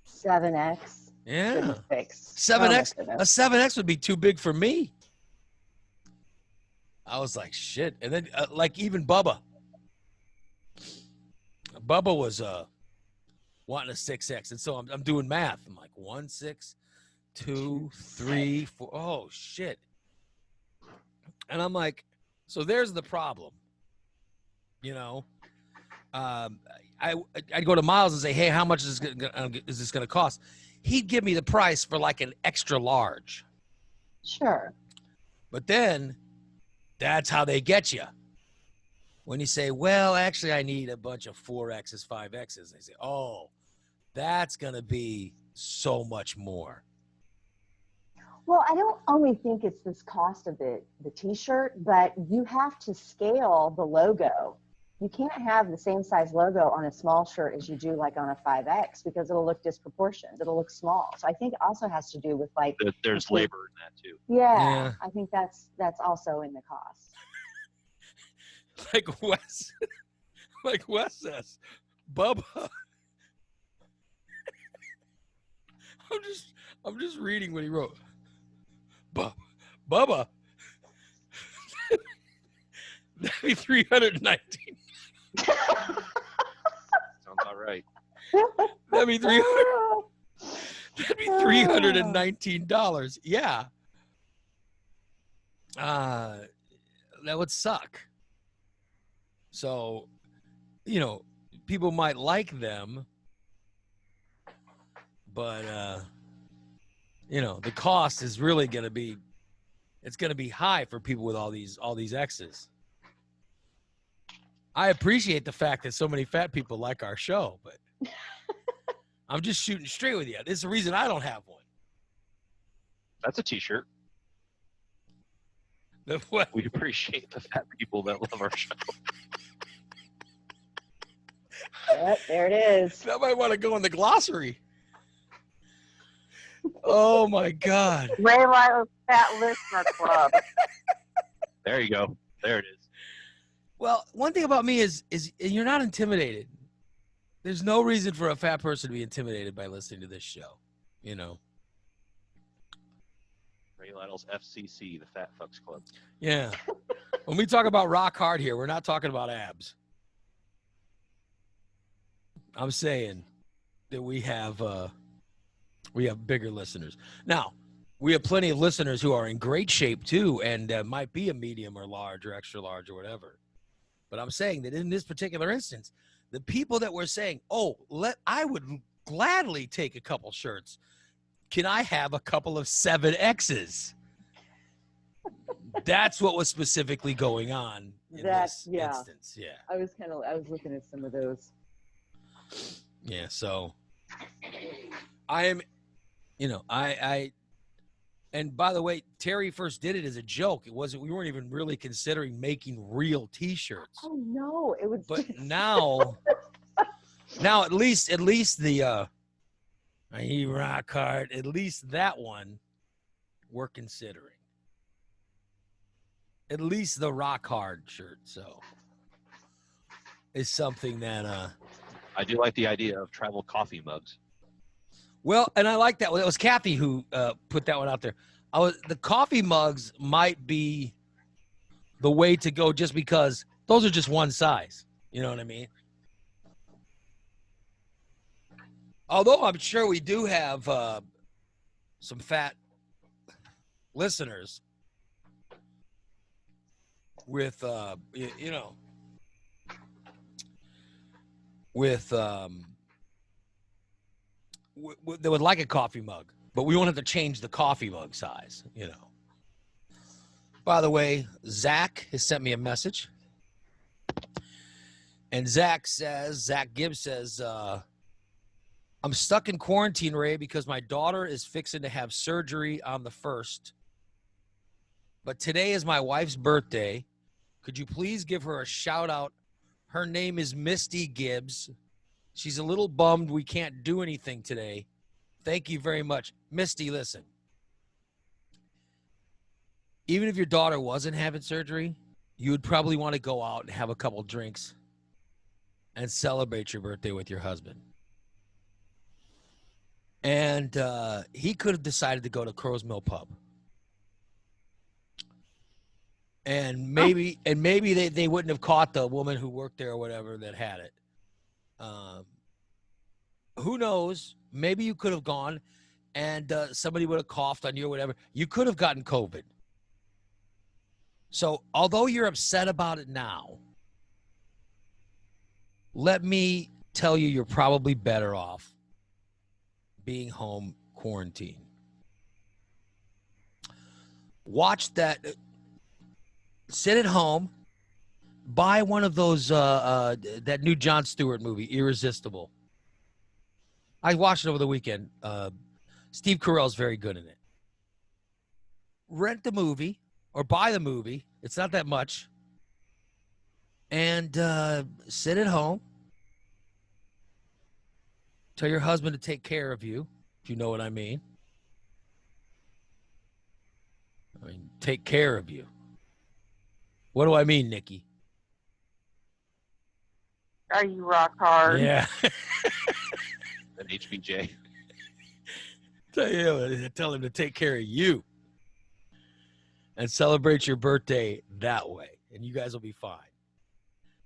C: 7X.
E: Yeah.
C: Goodness sakes.
E: 7X.
C: Oh my
E: A
C: goodness.
E: 7X would be too big for me. I was like, shit. And then, like, even Bubba. Bubba was wanting a 6X. And so I'm doing math. I'm like, 1, 6, 2, 3, 4. Oh, shit. And I'm like, so there's the problem. I'd go to Miles and say, hey, how much is this going to cost? He'd give me the price for like an extra large.
C: Sure.
E: But then that's how they get you. when you say, well, actually, I need a bunch of 4Xs, 5Xs, they say, oh, that's going to be so much more.
C: Well, I don't only think it's this cost of the t-shirt, but you have to scale the logo. You can't have the same size logo on a small shirt as you do like on a 5X because it'll look disproportionate. It'll look small. So I think it also has to do with like
B: There's labor in that too.
C: Yeah, I think that's also in the cost.
E: Like Wes says, Bubba. I'm just reading what he wrote. Bubba. That'd be 319.
B: Sounds about right.
E: That'd be $319. Yeah. That would suck. So, you know, people might like them, but you know, the cost is really going to be, it's going to be high for people with all these X's. I appreciate the fact that so many fat people like our show, but I'm just shooting straight with you. This is the reason I don't have one.
B: That's a t-shirt.
E: What?
B: We appreciate the fat people that love our show.
C: Yep, there it is.
E: That might want to go in the glossary. Oh my God.
D: Ray Lila's Fat Listener Club.
B: There you go. There it is.
E: Well, one thing about me is you're not intimidated. There's no reason for a fat person to be intimidated by listening to this show, you know.
B: Ray Lytle's FCC, the Fat Fucks Club.
E: Yeah. When we talk about rock hard here, we're not talking about abs. I'm saying that we have bigger listeners. Now, we have plenty of listeners who are in great shape too, and might be a medium or large or extra large or whatever. But I'm saying that in this particular instance, the people that were saying, "Oh, I would gladly take a couple shirts. Can I have a couple of 7Xs?" That's what was specifically going on in this instance. Yeah.
C: I was looking at some of those.
E: Yeah, so I am, you know, and by the way, Terry first did it as a joke. We weren't even really considering making real t-shirts.
C: Oh no, it was
E: But now at least the I rock hard, at least that one we're considering. At least the rock hard shirt, so is something that
B: I do like the idea of travel coffee mugs.
E: well, and I like that. Well, it was Kathy who put that one out there. The coffee mugs might be the way to go just because those are just one size. You know what I mean? Although I'm sure we do have some fat listeners with, you know, with they would like a coffee mug, but we won't have to change the coffee mug size, you know. By the way, Zach has sent me a message. And Zach Gibbs says, I'm stuck in quarantine, Ray, because my daughter is fixing to have surgery on the 1st. But today is my wife's birthday. Could you please give her a shout out? Her name is Misty Gibbs. She's a little bummed we can't do anything today. Thank you very much. Misty, listen. Even if your daughter wasn't having surgery, you would probably want to go out and have a couple drinks and celebrate your birthday with your husband. And he could have decided to go to Crow's Mill Pub. And maybe they wouldn't have caught the woman who worked there or whatever that had it. Who knows? Maybe you could have gone and somebody would have coughed on you or whatever. You could have gotten COVID. So although you're upset about it now, let me tell you, you're probably better off being home quarantined. Watch that. Sit at home, buy one of those that new Jon Stewart movie, Irresistible. I watched it over the weekend. Steve Carell's very good in it. Rent the movie or buy the movie. It's not that much. And sit at home. Tell your husband to take care of you, if you know what I mean. I mean, take care of you. What do I mean, Nikki?
D: Are you rock hard?
E: Yeah.
B: An HBJ.
E: Tell him to take care of you. And celebrate your birthday that way. And you guys will be fine.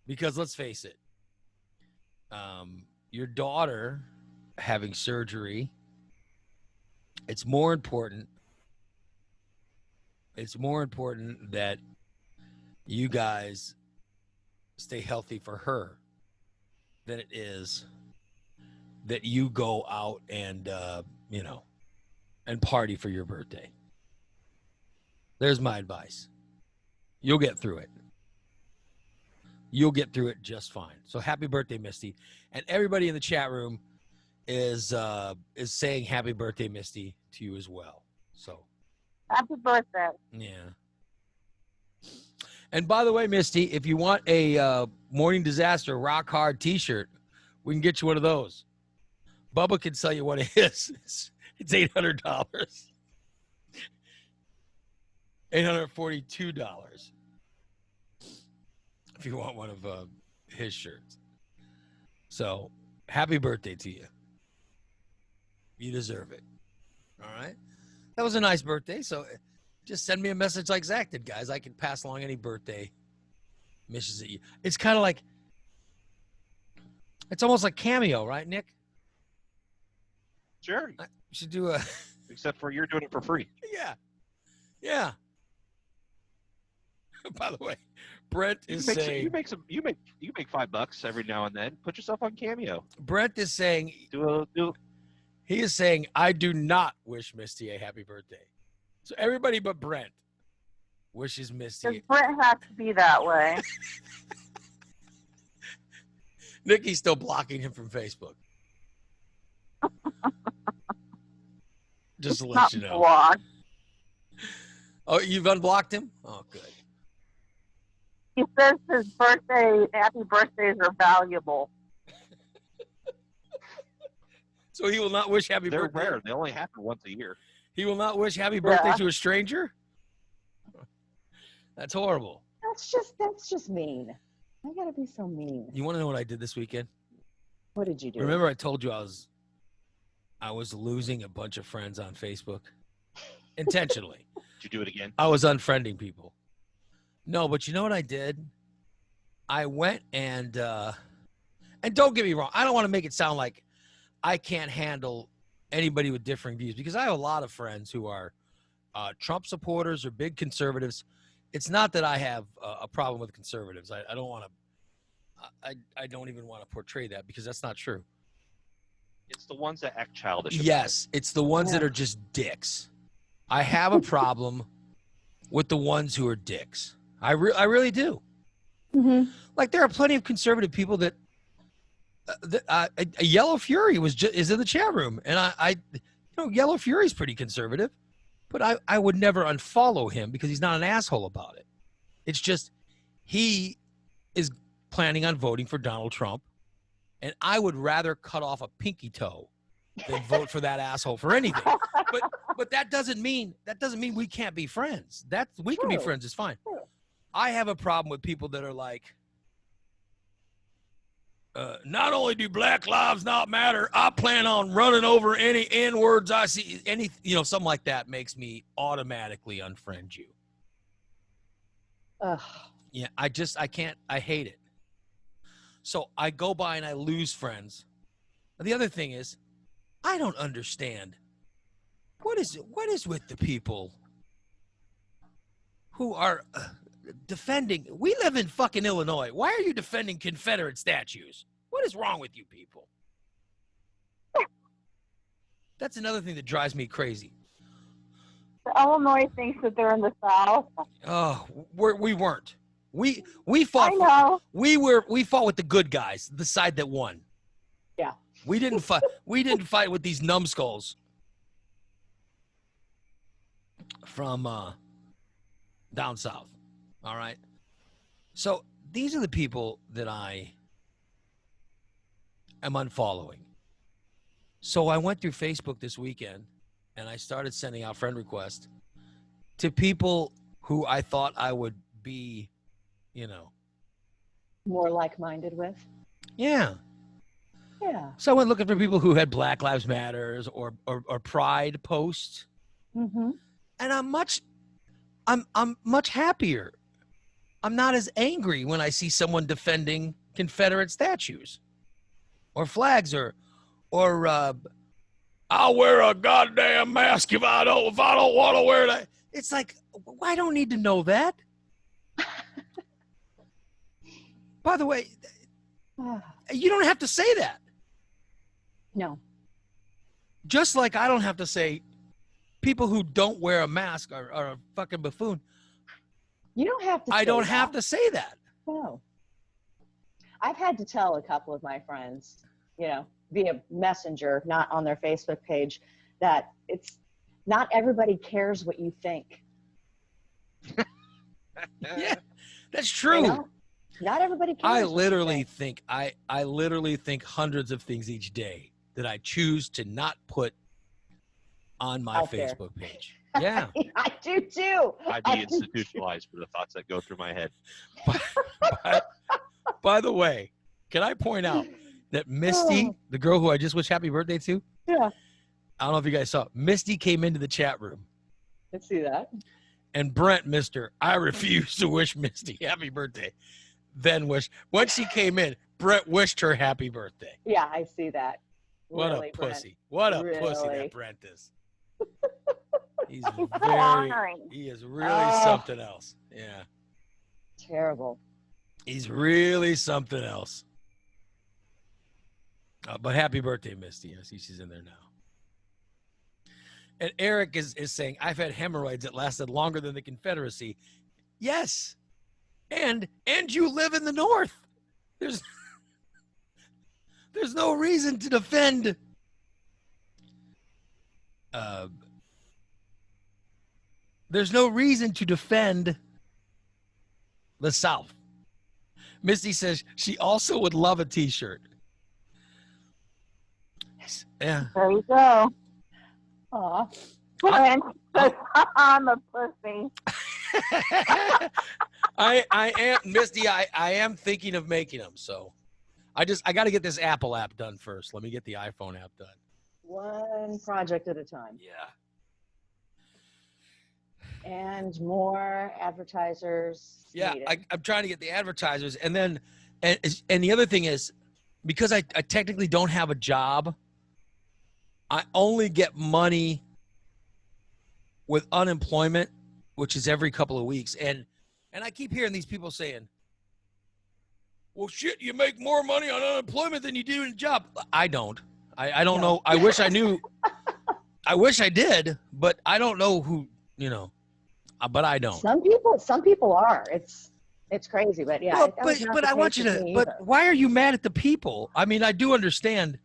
E: Because let's face it, your daughter having surgery, it's more important that you guys stay healthy for her than it is that you go out and and party for your birthday. There's my advice. You'll get through it. You'll get through it just fine. So happy birthday, Misty. And everybody in the chat room is saying happy birthday, Misty, to you as well. So
D: Happy birthday.
E: yeah. And by the way, Misty, if you want a Morning Disaster Rock Hard t-shirt, we can get you one of those. Bubba can sell you what it is. It's $800. $842 if you want one of his shirts. So happy birthday to you. You deserve it. All right. That was a nice birthday. So just send me a message like Zach did, guys. I can pass along any birthday wishes at you. It's kind of like, it's almost like Cameo, right, Nick?
B: Sure.
E: You should do a.
B: Except for you're doing it for free.
E: Yeah. Yeah. By the way, Brent is saying
B: you make $5 every now and then. Put yourself on Cameo.
E: Brent is saying
B: Do
E: he is saying I do not wish Misty a happy birthday. So everybody but Brent wishes
D: Because
E: Misty.
D: Brent has to be that way.
E: Nikki's still blocking him from Facebook. Just to let
D: Not
E: you know.
D: blocked.
E: Oh, you've unblocked him? Oh, good.
D: He says his happy birthdays are valuable.
E: So he will not wish happy
B: They're
E: birthday.
B: rare. They only happen once a year.
E: He will not wish happy birthday
D: Yeah.
E: to a stranger? That's horrible.
C: That's just mean. I gotta be so mean.
E: You want to know what I did this weekend?
C: What did you do?
E: Remember I told you I was losing a bunch of friends on Facebook intentionally.
B: Did you do it again?
E: I was unfriending people. No, but you know what I did? I went and don't get me wrong, I don't want to make it sound like I can't handle anybody with differing views because I have a lot of friends who are Trump supporters or big conservatives. It's not that I have a problem with conservatives. I don't want to. I don't even want to portray that because that's not true.
B: It's the ones that act childish. about
E: Yes, it's the ones that are just dicks. I have a problem with the ones who are dicks. I really do.
C: Mm-hmm.
E: Like there are plenty of conservative people that a Yellow Fury is in the chat room, and I Yellow Fury's pretty conservative, but I would never unfollow him because he's not an asshole about it. It's just he is planning on voting for Donald Trump, and I would rather cut off a pinky toe than vote for that asshole for anything. But that doesn't mean we can't be friends. We can be
C: True.
E: friends. It's fine.
C: True.
E: I have a problem with people that are like, not only do Black Lives not matter, I plan on running over any N-words I see. Something like that makes me automatically unfriend you.
C: Ugh.
E: Yeah, I can't. I hate it. So I go by and I lose friends. The other thing is, I don't understand. What is with the people who are defending? We live in fucking Illinois. Why are you defending Confederate statues? What is wrong with you people? That's another thing that drives me crazy.
D: Illinois thinks that they're in the South.
E: Oh, we weren't. We
D: I
E: fought.
D: know.
E: We fought with the good guys, the side that won.
C: Yeah.
E: We didn't fight. We didn't fight with these numbskulls from down south. All right. So these are the people that I am unfollowing. So I went through Facebook this weekend and I started sending out friend requests to people who I thought I would be,
C: More like-minded with.
E: Yeah.
C: Yeah.
E: So I went looking for people who had Black Lives Matters or Pride posts,
C: Mm-hmm.
E: and I'm much happier. I'm not as angry when I see someone defending Confederate statues or flags or I'll wear a goddamn mask if I don't want to wear that. It's like, I don't need to know that. By the way, you don't have to say that.
C: No.
E: Just like I don't have to say people who don't wear a mask are a fucking buffoon.
C: You don't have to.
E: I don't
C: that.
E: have to say that.
C: No. I've had to tell a couple of my friends, via messenger, not on their Facebook page, that it's not everybody cares what you think.
E: Yeah, that's true.
C: Not everybody cares.
E: I
C: what you
E: literally
C: think.
E: I literally think hundreds of things each day that I choose to not put on my
C: Out there.
E: Facebook page. Yeah.
C: I do too.
B: I'd be institutionalized for the thoughts that go through my head.
E: By the way, can I point out that Misty, the girl who I just wished happy birthday to,
C: Yeah.
E: I don't know if you guys saw, Misty came into the chat room.
C: Let's see that.
E: And Brent, I refuse to wish Misty happy birthday. Then when she came in, Brent wished her happy birthday.
C: Yeah, I see that.
E: What
C: Really,
E: a
C: Brent.
E: pussy. What a pussy
C: Really.
E: that Brent is. He's
D: So honoring.
E: he is really something else. Yeah.
C: Terrible.
E: He's really something else. But happy birthday, Misty. I see she's in there now. And Eric is saying, I've had hemorrhoids that lasted longer than the Confederacy. Yes. And you live in the North. There's no reason to defend there's no reason to defend the South. Misty says she also would love a t-shirt. Yeah.
D: There you go.
C: Aw.
D: Brent says, I'm a pussy.
E: I am Misty. I am thinking of making them. So I got to get this Apple app done first. Let me get the iPhone app done.
C: One project at a time.
E: Yeah.
C: And more advertisers.
E: Yeah.
C: needed.
E: I'm trying to get the advertisers. And then, and the other thing is, because I technically don't have a job, I only get money with unemployment, which is every couple of weeks. And I keep hearing these people saying, well, shit, you make more money on unemployment than you do in a job. I don't. I don't know. I wish I knew. I wish I did, but I don't know who, but I don't.
C: Some people are. It's crazy, but yeah.
E: Well,
C: that was not
E: but
C: the
E: I want
C: case
E: you
C: with
E: to,
C: me
E: but
C: either.
E: why are you mad at the people? I mean, I do understand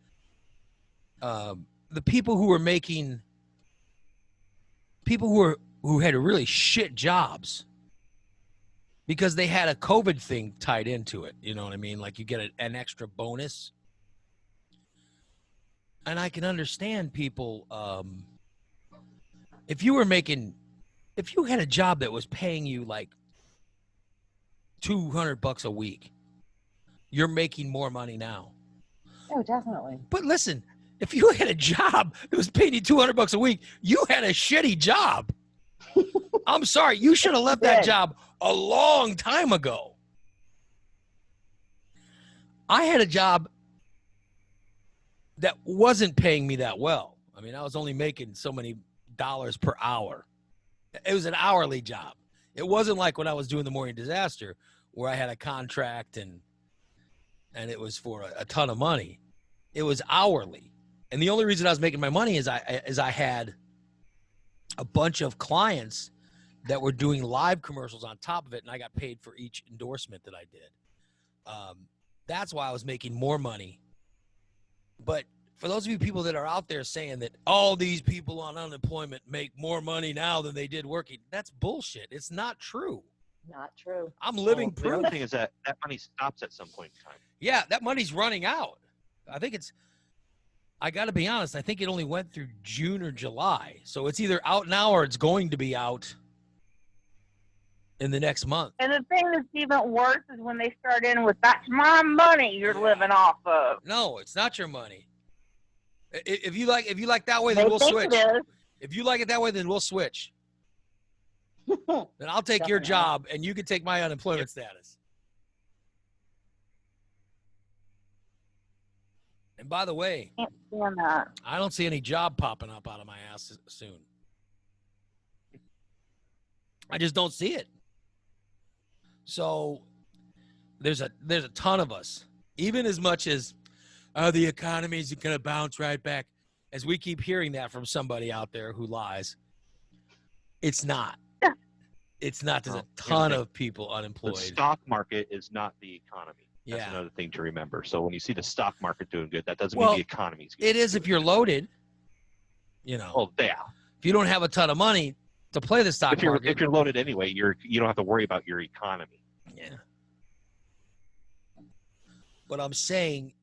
E: the people who had really shit jobs because they had a COVID thing tied into it. You know what I mean? Like you get an extra bonus. And I can understand people, if you had a job that was paying you like $200 a week, you're making more money now.
C: Oh, definitely.
E: But listen, if you had a job that was paying you $200 a week, you had a shitty job. I'm sorry, you should have left that
C: did.
E: job a long time ago. I had a job that wasn't paying me that well. I mean, I was only making so many dollars per hour. It was an hourly job. It wasn't like when I was doing the Morning Disaster where I had a contract and it was for a ton of money. It was hourly. And the only reason I was making my money is I had a bunch of clients that were doing live commercials on top of it, and I got paid for each endorsement that I did. That's why I was making more money. But for those of you people that are out there saying that all these people on unemployment make more money now than they did working, that's bullshit. It's not true.
C: Not true.
E: I'm living
B: The
E: proof.
B: other thing is that money stops at some point in time.
E: Yeah, that money's running out. I got to be honest, I think it only went through June or July. So it's either out now or it's going to be out in the next month.
D: And the thing that's even worse is when they start in with, that's my money you're living off of.
E: No, it's not your money. If you like that way,
D: They
E: then we'll
D: think
E: switch.
D: it is.
E: If you like it that way, then we'll switch. Then I'll take your
C: Definitely.
E: job and you can take my unemployment status. And by the way,
D: Can't stand that.
E: I don't see any job popping up out of my ass soon. I just don't see it. So there's a ton of us, even as much as the economy's going to bounce right back, as we keep hearing that from somebody out there who lies. It's not. It's not. There's a ton of people
B: The
E: unemployed.
B: stock market is not the economy. That's
E: Yeah.
B: another thing to remember. So when you see the stock market doing good, that doesn't
E: Well,
B: mean the economy's good.
E: It is if you're loaded. You know,
B: Oh, yeah.
E: if you don't have a ton of money to play the stock
B: If you're
E: market.
B: loaded anyway, you don't have to worry about your economy.
E: Yeah. But I'm saying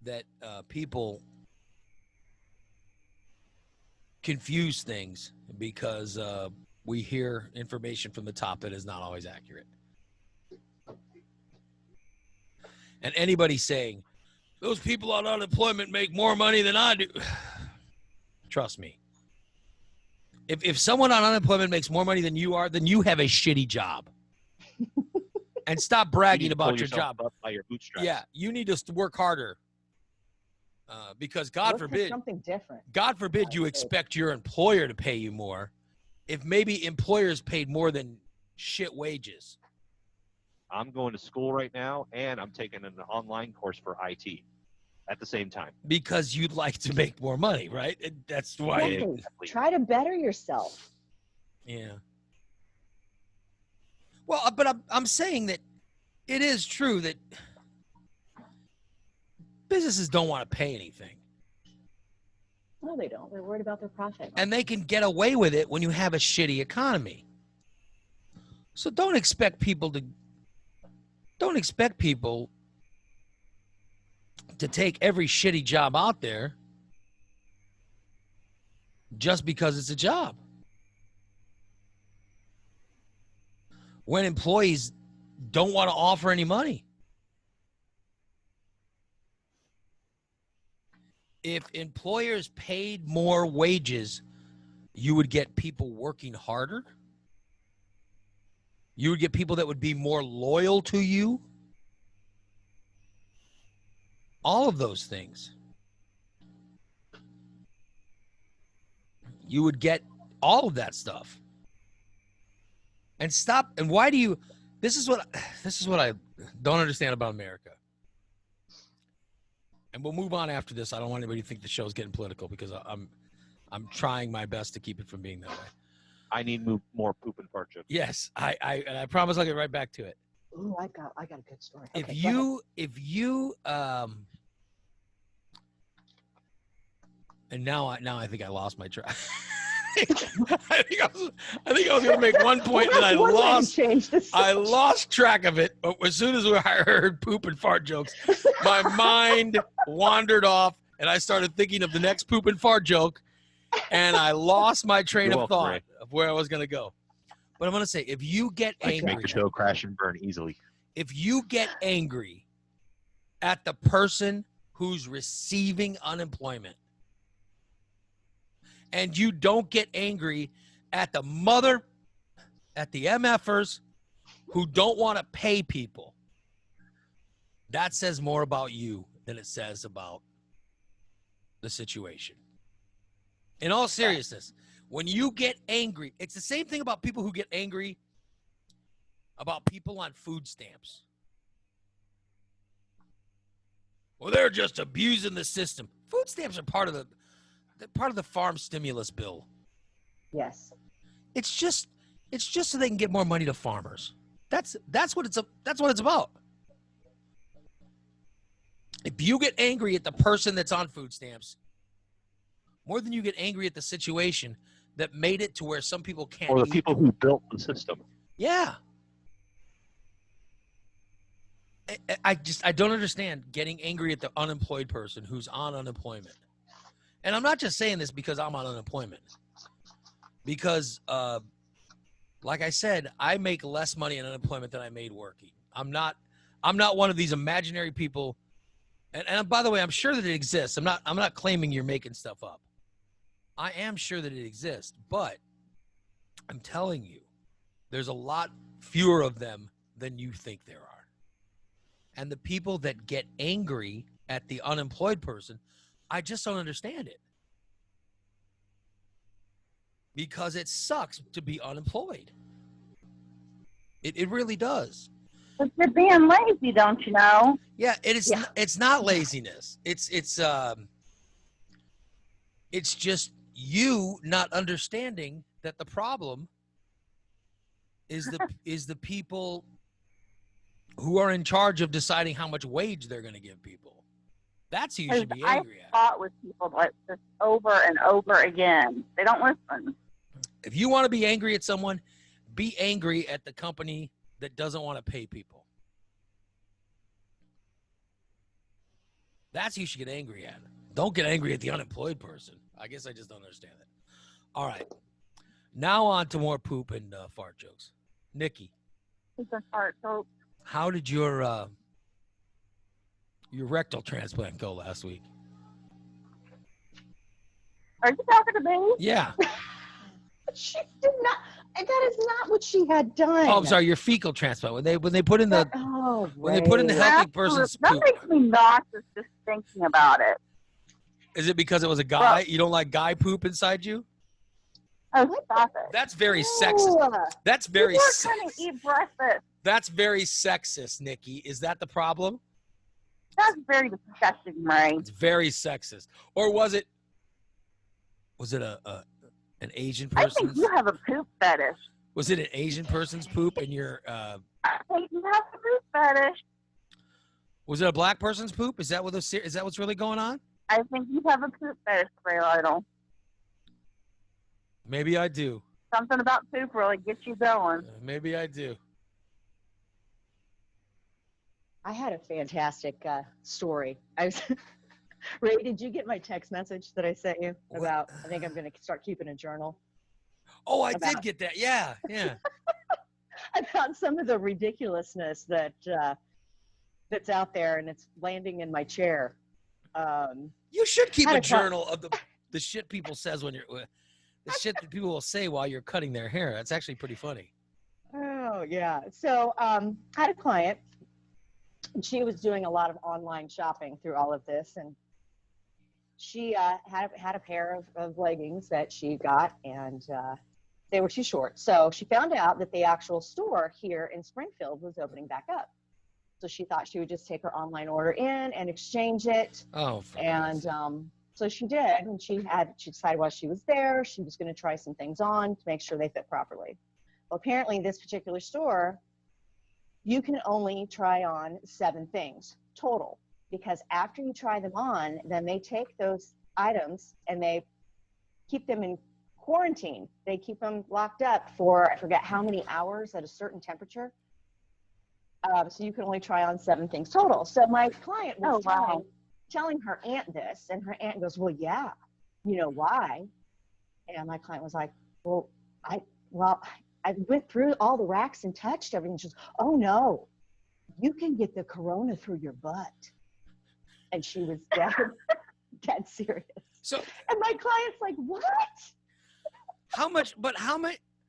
E: that people confuse things because we hear information from the top that is not always accurate. And anybody saying, those people on unemployment make more money than I do. Trust me. If someone on unemployment makes more money than you are, then you have a shitty job. And stop
B: You
E: bragging
B: need to pull
E: about your
B: yourself
E: job.
B: up by your bootstraps.
E: Yeah, you need to work harder. Because God
C: Look for
E: forbid,
C: something different.
E: God forbid you expect your employer to pay you more if maybe employers paid more than shit wages.
B: I'm going to school right now, and I'm taking an online course for IT at the same time.
E: Because you'd like to make more money, right? And that's why.
C: Exactly. Try to better yourself.
E: Yeah. Well, but I'm saying that it is true that businesses don't want to pay anything.
C: No, they don't. They're worried about their profit.
E: And they can get away with it when you have a shitty economy. So don't expect people to take every shitty job out there just because it's a job. When employees don't want to offer any money. If employers paid more wages, you would get people working harder. You would get people that would be more loyal to you. All of those things. You would get all of that stuff. And stop. And why do you? This is what I don't understand about America. And we'll move on after this. I don't want anybody to think the show's getting political because I'm trying my best to keep it from being that way.
B: I need more poop and fart jokes.
E: Yes, and I promise I'll get right back to it.
C: Ooh, I got a good story.
E: If
C: Okay, go
E: you and now I think I lost my track. I think I was going to make one point
C: ahead.
E: and I
C: One way to
E: lost.
C: change the
E: I
C: subject.
E: lost track of it. But as soon as I heard poop and fart jokes, my mind wandered off, and I started thinking of the next poop and fart joke, and I lost my train
B: You're
E: of
B: welcome,
E: thought
B: Ray.
E: of where I was going to go. But I'm going to say, if you get
B: I can
E: angry,
B: make the show crash and burn easily.
E: if you get angry at the person who's receiving unemployment, and you don't get angry at the MFers who don't want to pay people, that says more about you than it says about the situation. In all seriousness, when you get angry, it's the same thing about people who get angry about people on food stamps. Well, they're just abusing the system. Food stamps are part of the farm stimulus bill.
C: Yes.
E: It's just so they can get more money to farmers. That's what it's about. If you get angry at the person that's on food stamps more than you get angry at the situation that made it to where some people can't
B: Or the
E: eat.
B: people who built the system.
E: Yeah. I don't understand getting angry at the unemployed person who's on unemployment. And I'm not just saying this because I'm on unemployment. Because, like I said, I make less money in unemployment than I made working. I'm not one of these imaginary people. And by the way, I'm sure that it exists. I'm not claiming you're making stuff up. I am sure that it exists, but I'm telling you, there's a lot fewer of them than you think there are. And the people that get angry at the unemployed person, I just don't understand it. Because it sucks to be unemployed. It really does.
D: But you're being lazy, don't you know?
E: Yeah, it's not laziness. It's just you not understanding that the problem is the people who are in charge of deciding how much wage they're going to give people. That's who you should be angry at.
D: I fought with people like this over and over again. They don't listen.
E: If you want to be angry at someone, be angry at the company that doesn't want to pay people. That's who you should get angry at. Don't get angry at the unemployed person. I guess I just don't understand it. All right. Now on to more poop and fart jokes. Nikki.
D: It's a fart joke.
E: How did your rectal transplant go last week?
D: Are you talking to me?
E: Yeah.
C: She did not. That is not what she had done.
E: Oh, I'm sorry. Your fecal transplant. When they put in the when they put in the
C: Ray.
E: healthy person's
D: That
E: poop.
D: makes me nauseous just thinking about it.
E: Is it because it was a guy? You don't like guy poop inside you?
D: Oh, stop it.
E: That's very sexist.
C: Ew.
E: That's very
D: People are trying to
E: sexist.
D: eat breakfast.
E: That's very sexist, Nikki. Is that the problem?
D: That's very disgusting, Ray.
E: It's very sexist. Or was it an Asian
D: I
E: person's?
D: think you have a poop fetish.
E: Was it an Asian person's poop and your
D: I think you have a poop fetish.
E: was it a black person's poop? Is that what's really going on?
D: I think you have a poop fetish, Ray Lytle.
E: Maybe I do.
D: Something about poop really gets you going.
E: Maybe I do.
C: I had a fantastic story. Ray, did you get my text message that I sent you about? I think I'm going to start keeping a journal
E: Oh, I did get that. Yeah.
C: about some of the ridiculousness that's out there, and it's landing in my chair.
E: You should keep
C: Had
E: a
C: a cl-
E: journal of the shit people says when you're the shit that people will say while you're cutting their hair. That's actually pretty funny.
C: Oh, yeah. So I had a client, and she was doing a lot of online shopping through all of this, and she had a pair of leggings that she got, and they were too short. So she found out that the actual store here in Springfield was opening back up. So she thought she would just take her online order in and exchange it.
E: Oh,
C: And so she did, and she decided while she was there, she was going to try some things on to make sure they fit properly. Well, apparently this particular store, you can only try on 7 things total, because after you try them on, then they take those items and they keep them in quarantine. They keep them locked up for, I forget how many hours at a certain temperature. So you can only try on 7 things total. So my client was telling her aunt this, and her aunt goes, well, yeah, you know why? And my client was like, well, I went through all the racks and touched everything. She goes, oh no, you can get the corona through your butt. And she was dead serious.
E: So,
C: and my client's like, what?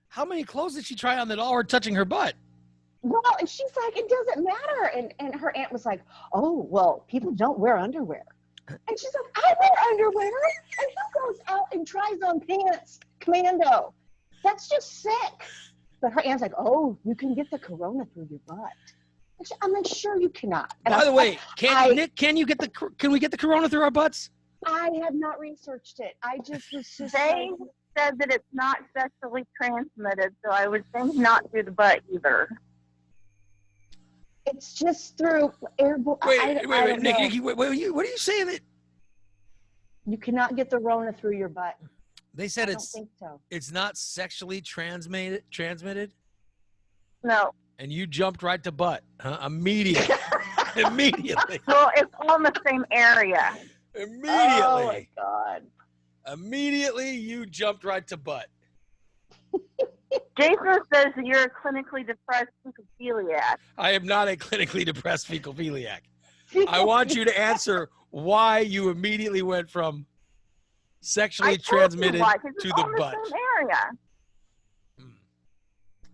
E: how many clothes did she try on that all were touching her butt?
C: Well, and she's like, it doesn't matter. And her aunt was like, oh, well, people don't wear underwear. And she's like, I wear underwear. And who goes out and tries on pants commando? That's just sick. But her aunt's like, oh, you can get the corona through your butt. I'm like, sure you cannot. And
E: By the way, Nick, can we get the corona through our butts?
C: I have not researched it. I just was just
D: They said that it's not sexually transmitted, so I would think not through the butt either.
C: It's just through airborne. I don't know.
E: Nikki, what are you saying? That
C: You cannot get the Rona through your butt.
E: they said
C: I don't think so.
E: it's not sexually transmitted,
D: No.
E: and you jumped right to butt, huh? Immediately. Immediately.
D: Well, it's all in the same area.
E: Immediately.
C: Oh my God.
E: Immediately, you jumped right to butt.
D: Jason says that you're a clinically depressed pedophiliac.
E: I am not a clinically depressed fecophiliac. I want you to answer why you immediately went from sexually transmitted to the butt.
D: The same area.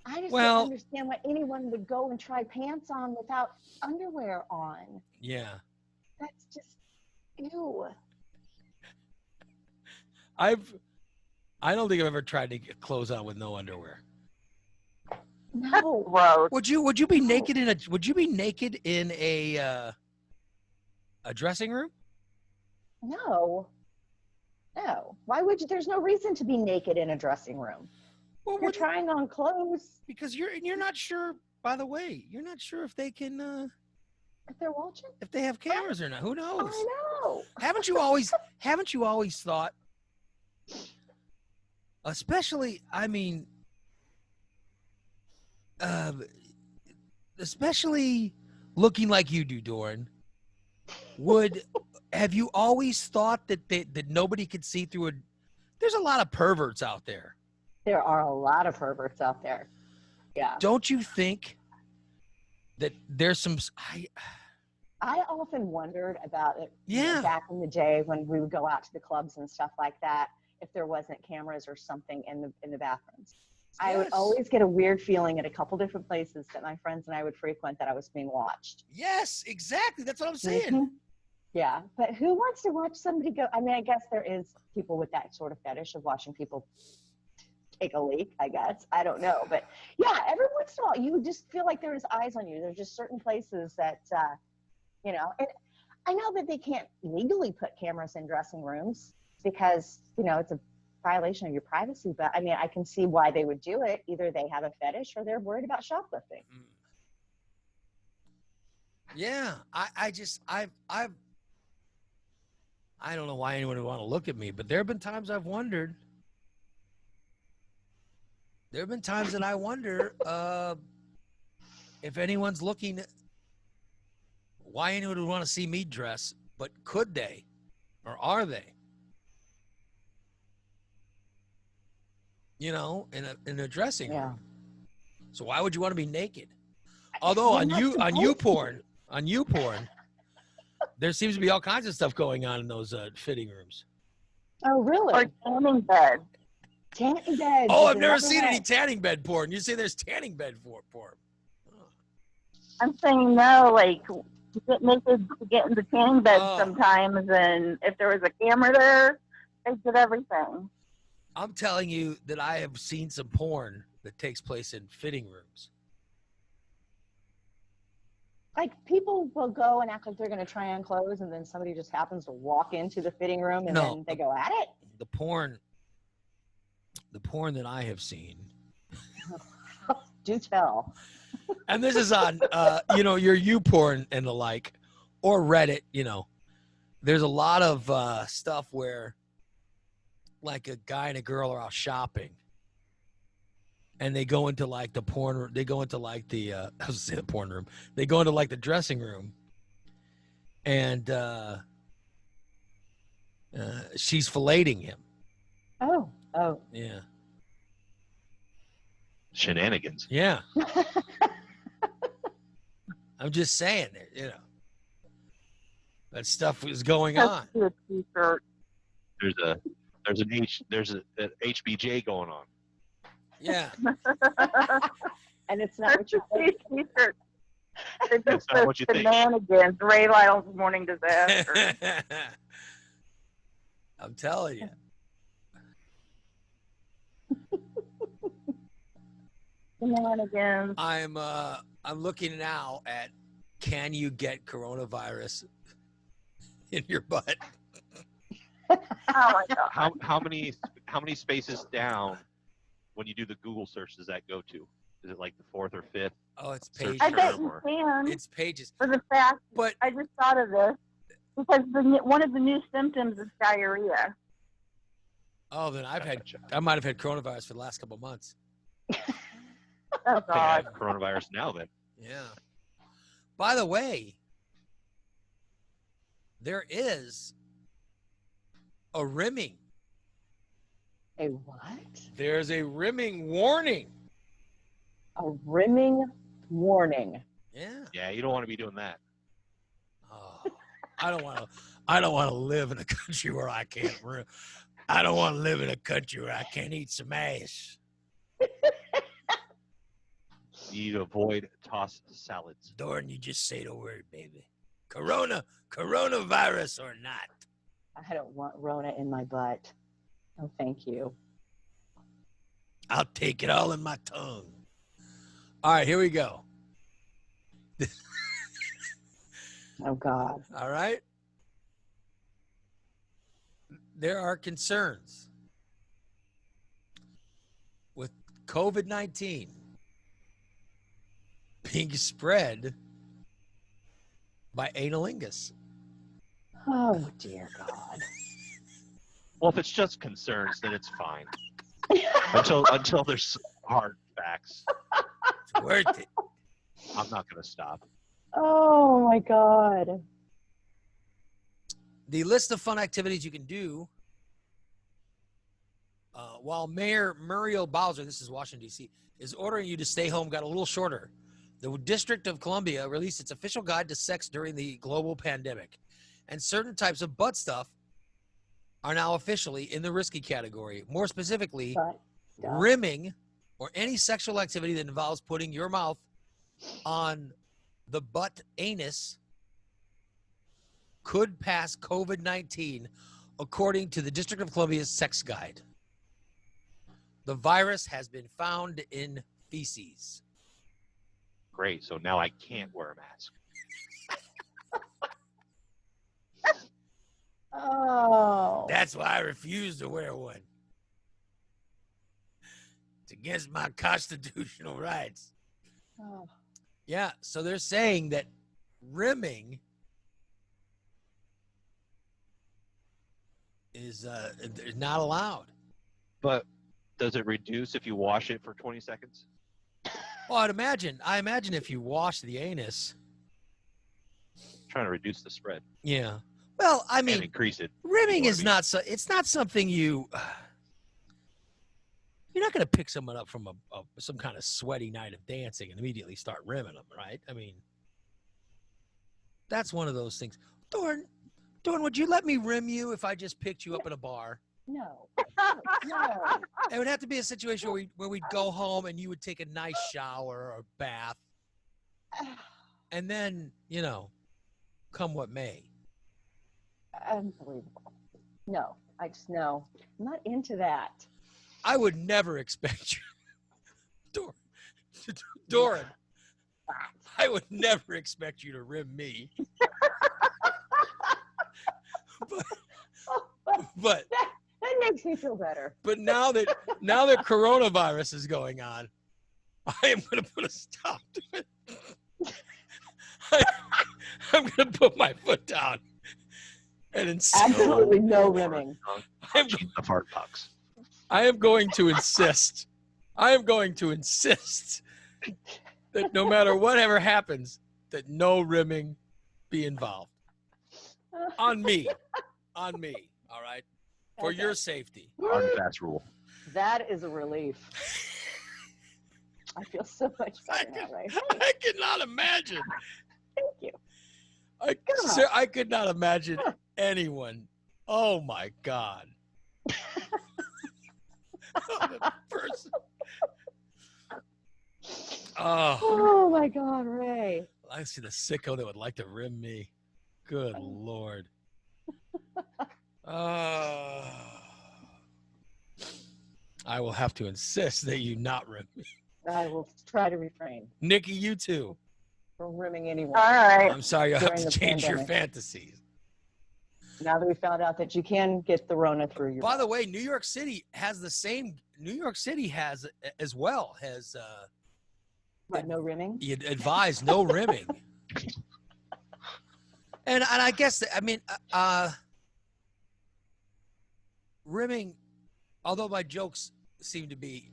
C: I just
E: Well-
C: don't understand why anyone would go and try pants on without underwear on.
E: Yeah.
C: That's just ew.
E: I don't think I've ever tried to get clothes on with no underwear.
C: No.
D: Gross.
E: Would you be naked in a dressing room?
C: No. No. Why would you? There's no reason to be naked in a dressing room.
E: Well,
C: You're trying on clothes
E: because you're not sure. By the way, you're not sure if they can
C: if they're watching.
E: if they have cameras or not. Who knows?
C: I know.
E: Haven't you always thought? Especially, I mean, especially looking like you do, Doran. Have you always thought that nobody could see through it? There's a lot of perverts out there.
C: There are a lot of perverts out there. Yeah.
E: Don't you think that there's some?
C: I often wondered about it
E: Yeah.
C: back in the day when we would go out to the clubs and stuff like that, if there wasn't cameras or something in the bathrooms. I would
E: Yes.
C: always get a weird feeling at a couple different places that my friends and I would frequent that I was being watched.
E: Yes, exactly. That's what I'm saying.
C: Mhm. Yeah, but who wants to watch somebody go? I mean, I guess there is people with that sort of fetish of watching people take a leak, I guess. I don't know. But yeah, every once in a while, you just feel like there's eyes on you. There's just certain places that, and I know that they can't legally put cameras in dressing rooms because, it's a violation of your privacy. But I mean, I can see why they would do it. Either they have a fetish or they're worried about shoplifting.
E: Yeah, I don't know why anyone would want to look at me, but there have been times I've wondered. There have been times that I wonder if anyone's looking, why anyone would want to see me dress, but could they, or are they? In a dressing room.
C: Yeah.
E: So why would you want to be naked? Although on YouPorn, there seems to be all kinds of stuff going on in those fitting rooms.
C: Oh, really?
D: Or tanning bed.
C: Tanning beds.
E: Oh,
C: is
E: I've never
C: another
E: seen
C: one.
E: any tanning bed porn. You say there's tanning bed porn.
D: I'm saying no, like you get naked to get in the tanning bed
E: Oh.
D: sometimes, and if there was a camera there, they did everything.
E: I'm telling you that I have seen some porn that takes place in fitting rooms.
C: Like people will go and act like they're going to try on clothes, and then somebody just happens to walk into the fitting room, and
E: No.
C: then they go at it.
E: The porn that I have seen,
C: Do tell.
E: and this is on, your YouPorn and the like, or Reddit. There's a lot of stuff where, like, a guy and a girl are out shopping, and they go into like the porn. They go into like the I was gonna say the porn room. They go into like the dressing room, and she's filleting him.
C: Oh.
E: Yeah,
B: Shenanigans.
E: yeah. I'm just saying that that stuff is going on.
D: Just do a t-shirt.
B: There's an HBJ going on.
E: Yeah.
C: And it's not what you think.
D: T-shirt. It's
B: That's
D: just
B: not
D: the
B: what you think.
D: shenanigans. Ray Lyle's morning disaster.
E: I'm telling you.
D: Shenanigans.
E: I'm looking now at, can you get coronavirus in your butt?
D: Oh my god.
B: How many how many spaces down when you do the Google search does that go to? Is it like the 4th or 5th?
E: Oh, it's
B: Search
E: pages.
D: I bet
B: term
D: you
B: or-
D: can.
E: It's pages.
D: For the fact,
E: But
D: I just thought of this because one of the new symptoms is diarrhea.
E: oh, then I
B: Gotcha.
E: might have had coronavirus for the last couple of months.
D: Oh
B: I think I
D: God.
B: have coronavirus now then.
E: Yeah. By the way, there is a rimming.
C: A what?
E: There's a rimming warning.
C: A rimming warning.
E: Yeah.
B: Yeah, you don't want to be doing that.
E: Oh, I don't want to. I don't want to live in a country where I can't. I don't want to live in a country where I can't eat some ass.
B: You need to avoid tossed salads.
E: Dorn, you just say the word, baby. Coronavirus or not.
C: I don't want Rona in my butt. Oh, thank you.
E: I'll take it all in my tongue. All right, here we go.
C: Oh God.
E: All right. There are concerns with COVID-19 being spread by analingus.
C: Oh dear God.
B: Well, if it's just concerns, then it's fine. until there's hard facts,
E: It's worth it.
B: I'm not going to stop.
C: Oh my God.
E: The list of fun activities you can do while Mayor Muriel Bowser, this is Washington, D.C., is ordering you to stay home got a little shorter. The District of Columbia released its official guide to sex during the global pandemic. And certain types of butt stuff are now officially in the risky category. More specifically,
C: But
E: rimming or any sexual activity that involves putting your mouth on the butt anus could pass COVID-19, according to the District of Columbia's sex guide. The virus has been found in feces.
B: Great. So now I can't wear a mask.
C: oh.
E: That's why I refuse to wear one. It's against my constitutional rights.
C: Oh.
E: Yeah, so they're saying that rimming is not allowed.
B: But does it reduce if you wash it for 20 seconds?
E: Well, I imagine if you wash the anus.
B: Trying to reduce the spread
E: Yeah. Well, I
B: and
E: mean,
B: increase it.
E: rimming
B: Or
E: is
B: be-
E: not so. It's not something you're not going to pick someone up from some kind of sweaty night of dancing and immediately start rimming them, right? I mean, that's one of those things. Dorn, would you let me rim you if I just picked you up in a bar?
C: No. No.
E: It would have to be a situation where we'd go home and you would take a nice shower or bath, and then, come what may.
C: Unbelievable. No. I just no. I'm not into that.
E: I would never expect you, Doran. I would never expect you to rim me. but
C: That makes me feel better.
E: but now that coronavirus is going on, I am going to put a stop to it. I'm going to put my foot down and insist.
C: Absolutely no rimming.
B: The fart pucks.
E: I am going to insist. that no matter whatever happens, that no rimming be involved. On me. All right? For
C: Okay.
E: your safety.
B: Hard and fast rule.
C: That is a relief. I feel so much better now, right?
E: I could not imagine.
C: Thank you.
E: I could not imagine anyone. Oh my God. The person. Oh,
C: Oh my God, Ray.
E: I see the sicko that would like to rim me. Good Lord. I will have to insist that you not rim me.
C: I will try to refrain
E: Nikki, you too.
C: from rimming anyone.
D: All right.
E: I'm sorry, you'll have
C: During
E: to
C: the
E: change your
C: pandemic.
E: fantasies.
C: Now that we found out that you can get the Rona through your.
E: By the way, New York City has the same. New York City has as well has.
C: What, no rimming?
E: You advise no rimming. And I guess I mean rimming, although my jokes seem to be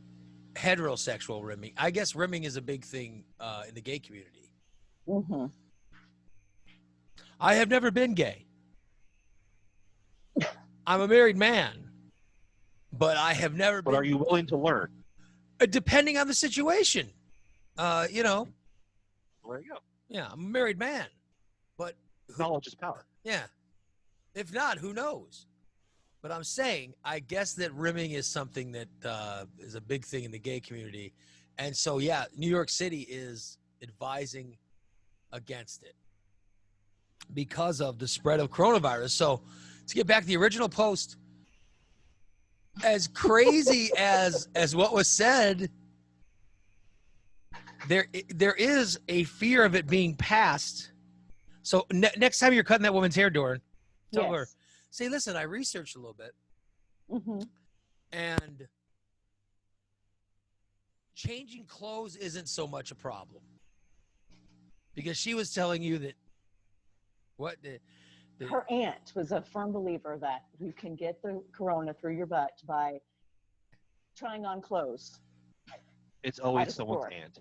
E: heterosexual rimming, I guess rimming is a big thing in the gay community.
C: Mm-hmm.
E: I have never been gay. I'm a married man, but I have never been.
B: But are you willing to learn?
E: Depending on the situation, you know.
B: There you go.
E: Yeah, I'm a married man, but
B: Knowledge is power.
E: yeah. If not, who knows? But I'm saying, I guess that rimming is something that is a big thing in the gay community. And so, yeah, New York City is advising against it because of the spread of coronavirus. So to get back to the original post, as crazy as what was said, there is a fear of it being passed. So next time you're cutting that woman's hair, Doran, tell her, say, listen, I researched a little bit,
C: Mm-hmm.
E: and changing clothes isn't so much a problem. Because she was telling you that
C: Her aunt was a firm believer that you can get the corona through your butt by trying on clothes.
B: It's
C: At
B: always
C: a
B: someone's
C: store.
B: aunt.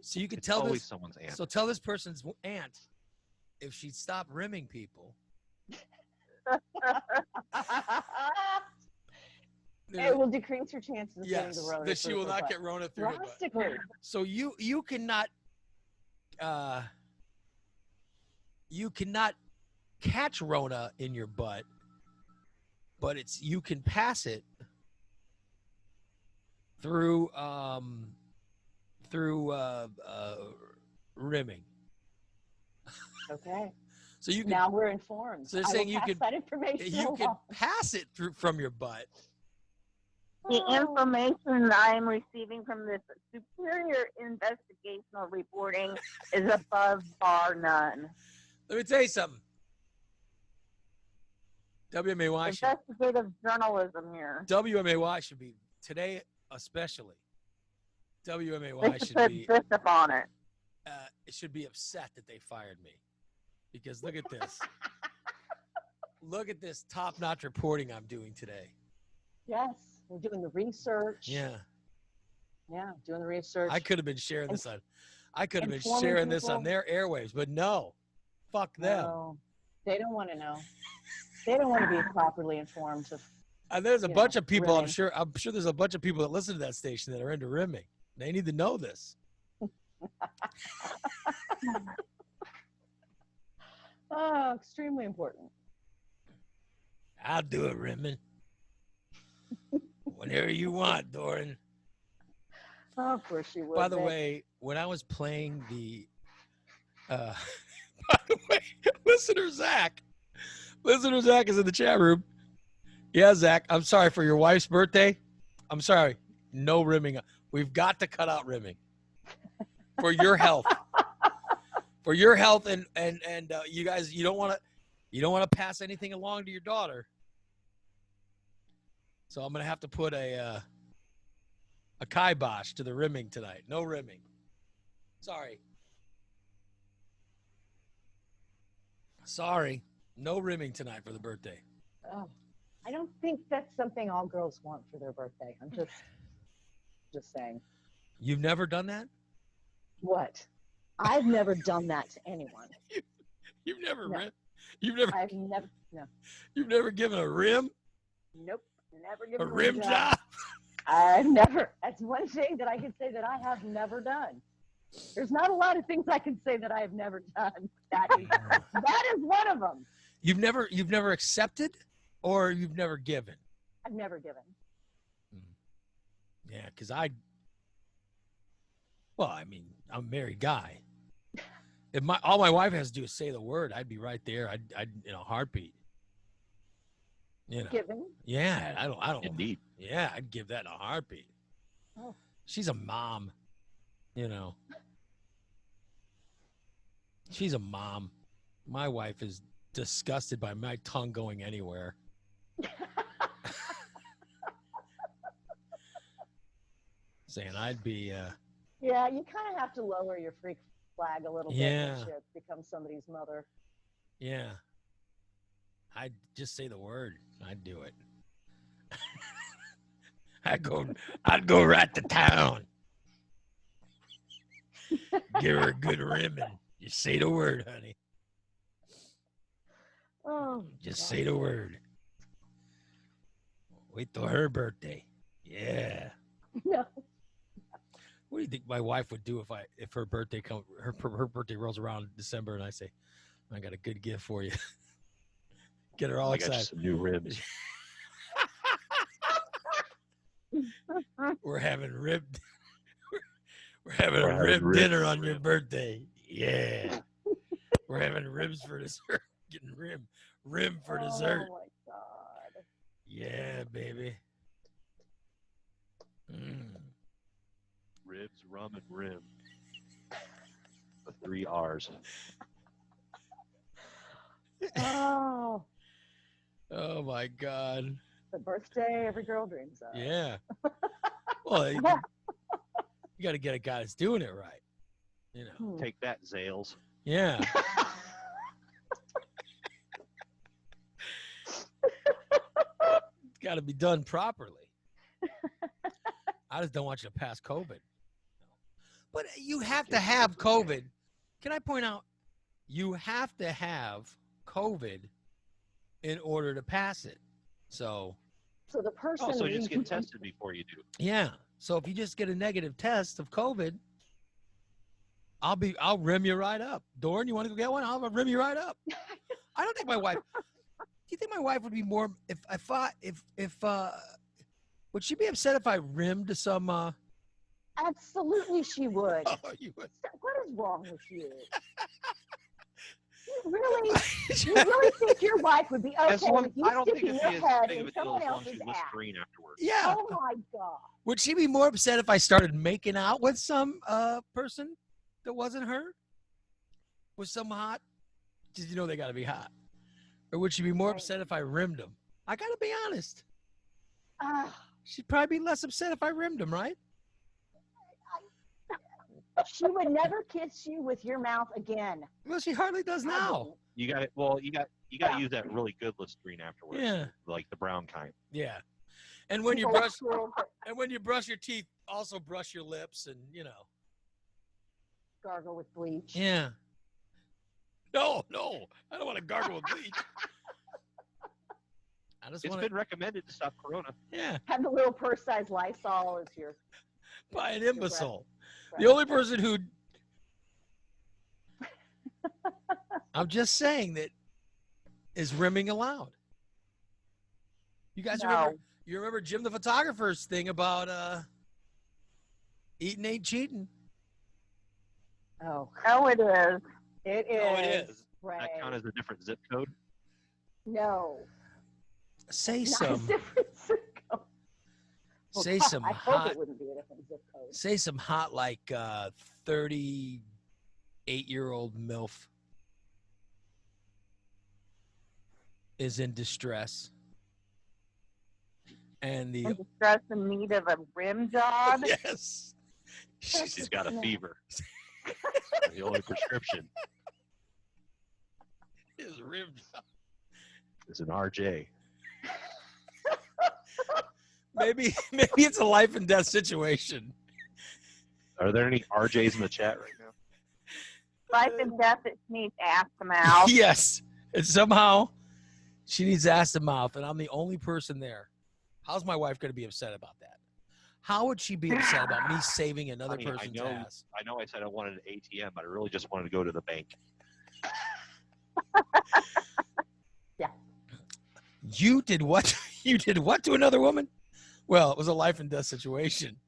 E: so you could
B: It's
E: tell
B: always
E: this.
B: someone's aunt.
E: So tell this person's aunt if she'd stop rimming people.
C: It will decrease your chances of getting
E: Yes,
C: the Rona.
E: that she
C: through
E: will
C: her
E: not
C: butt.
E: get Rona through her butt.
C: Drastically.
E: So you cannot catch Rona in your butt, but you can pass it through rimming.
C: Okay.
E: So you can
C: Now we're informed.
E: So they're
C: I will
E: saying you
C: pass
E: can-
C: that information
E: you can
C: along.
E: pass it through from your butt.
D: The information I am receiving from this superior investigational reporting is above bar none.
E: Let me tell you something. WMAY
D: Investigative journalism here.
E: should be today, especially.
D: They
E: WMAY
D: should
E: should
D: put
E: be
D: Bishop on it.
E: it should be upset that they fired me, because look at this. Look at this top-notch reporting I'm doing today.
C: Yes, we're doing the research.
E: Yeah,
C: Yeah, doing the research.
E: I could have been sharing this on. I could have been
C: Informing
E: sharing this on
C: people.
E: their airwaves, but no, fuck them.
C: No, they don't want to know. They don't want to be properly informed of.
E: And there's a
C: you
E: bunch
C: know,
E: of people.
C: rimming.
E: I'm sure there's a bunch of people that listen to that station that are into rimming. They need to know this.
C: Oh, extremely important.
E: I'll do it, Rimming. Whenever you want, Doran.
C: Oh, of course you would.
E: By the
C: babe.
E: way, when I was playing the, by the way, listener Zach is in the chat room. Yeah, Zach, I'm sorry for your wife's birthday. I'm sorry, no rimming. We've got to cut out rimming for your health. For your health, and you guys, you don't want to pass anything along to your daughter. So I'm gonna have to put a kibosh to the rimming tonight. No rimming. Sorry. No rimming tonight for the birthday.
C: Oh, I don't think that's something all girls want for their birthday. I'm just saying.
E: You've never done that?
C: What? I've never done that to anyone.
E: You've never
C: No.
E: rim? You've never
C: I've never. No.
E: you've never given a rim?
C: Nope. Never
E: A
C: given
E: rim job?
C: I've never. That's one thing that I can say that I have never done. There's not a lot of things I can say that I have never done. That is one of them.
E: You've never accepted, or you've never given?
C: I've never given.
E: Yeah, because I'm a married guy. If all my wife has to do is say the word, I'd be right there. I'd in a heartbeat. You know.
C: Giving.
E: Yeah, I don't.
B: Indeed.
E: Yeah, I'd give that in a heartbeat.
C: Oh.
E: She's a mom. You know. She's a mom. My wife is disgusted by my tongue going anywhere. Saying I'd be,
F: Yeah, you kind of have to lower your freak flag a little bit
E: Yeah.
F: when shit becomes somebody's mother.
E: yeah. I'd just say the word. I'd do it. I'd go right to town. Give her a good ribbon. You say the word, honey.
F: Oh,
E: Just
F: God.
E: say the word. Wait till her birthday. Yeah.
F: No.
E: What do you think my wife would do if her birthday her birthday rolls around in December and I say, I got a good gift for you. Get her all
B: I got you
E: excited.
B: some new ribs.
E: We're having rib. We're having
B: We're
E: a
B: having
E: rib
B: ribs
E: dinner
B: for
E: on your
B: rib.
E: birthday. Yeah. We're having ribs for dessert. Getting rim for dessert.
F: Oh, my God.
E: Yeah, baby. Mm.
B: Ribs, rum, and rim. The 3 R's.
F: Oh,
E: Oh my God.
F: the birthday every girl dreams of.
E: Yeah. Well, you got to get a guy that's doing it right. You know.
F: Hmm.
B: Take that, Zales.
E: Yeah. It's got to be done properly. I just don't want you to pass COVID. But you have to have COVID. Can I point out, you have to have COVID in order to pass it. So,
F: So the person.
B: Oh, so just get tested before you do.
E: yeah. So if you just get a negative test of COVID, I'll rim you right up. Dorn, you want to go get one? I'll rim you right up. I don't think my wife. Do you think my wife would be more would she be upset if I rimmed some?
F: Absolutely, she would.
E: Oh, you would.
F: What is wrong with you? You really think your wife would be
B: As
F: okay
B: long,
F: with you
B: I don't think
F: sticking
B: it'd
F: your
B: be as
F: head
B: big
F: in
B: of a deal
F: someone
B: as long as
F: else's
B: she
F: ass?
B: Listerine afterwards.
E: Yeah.
F: Oh my God.
E: Would she be more upset if I started making out with some person that wasn't her? With some hot? Because you know they got to be hot. Or would she be more
F: Right.
E: upset if I rimmed them? I got to be honest.
F: Ah,
E: She'd probably be less upset if I rimmed them, right?
F: she would never kiss you with your mouth again.
E: Well, she hardly does
F: I
E: now.
F: wouldn't.
B: You got it. Well, you got to use that really good Listerine afterwards.
E: Yeah.
B: Like the brown kind.
E: Yeah. And when you
F: Old
E: brush
F: school
E: your teeth, also brush your lips and, you know.
F: gargle with bleach.
E: Yeah. No, I don't want to gargle with bleach. I just
B: It's
E: want
B: been recommended to stop Corona.
E: yeah,
F: Have the little purse-sized Lysol as your.
E: by an imbecile.
F: breath.
E: The only person who I'm just saying that is rimming allowed. You guys remember?
F: No.
E: You remember Jim the photographer's thing about eating ain't cheating?
F: Oh,
D: Oh, it is.
F: it is.
E: Oh, it is.
F: Right.
B: That count as a different zip code.
F: No.
E: Say
F: Not a
E: some.
F: different zip code. Well,
E: Say
F: God,
E: some
F: I hope
E: hot.
F: it wouldn't be a different zip code.
E: Say some hot, like 38-year-old MILF is in distress. And the
D: I'm distressed in need of a rim job.
E: yes,
B: She's got a
F: Yeah.
B: fever. The only prescription
E: is rim job.
B: is an RJ.
E: Maybe it's a life and death situation.
B: Are there any RJs in the chat right now?
D: Life and death, it needs ass to mouth.
E: Yes, and somehow she needs ass to mouth, and I'm the only person there. How's my wife going to be upset about that? How would she be upset about me saving another
B: Honey,
E: person's ass?
B: I know I said I wanted an ATM, but I really just wanted to go to the bank.
E: You did what? You did what to another woman? Well, it was a life and death situation.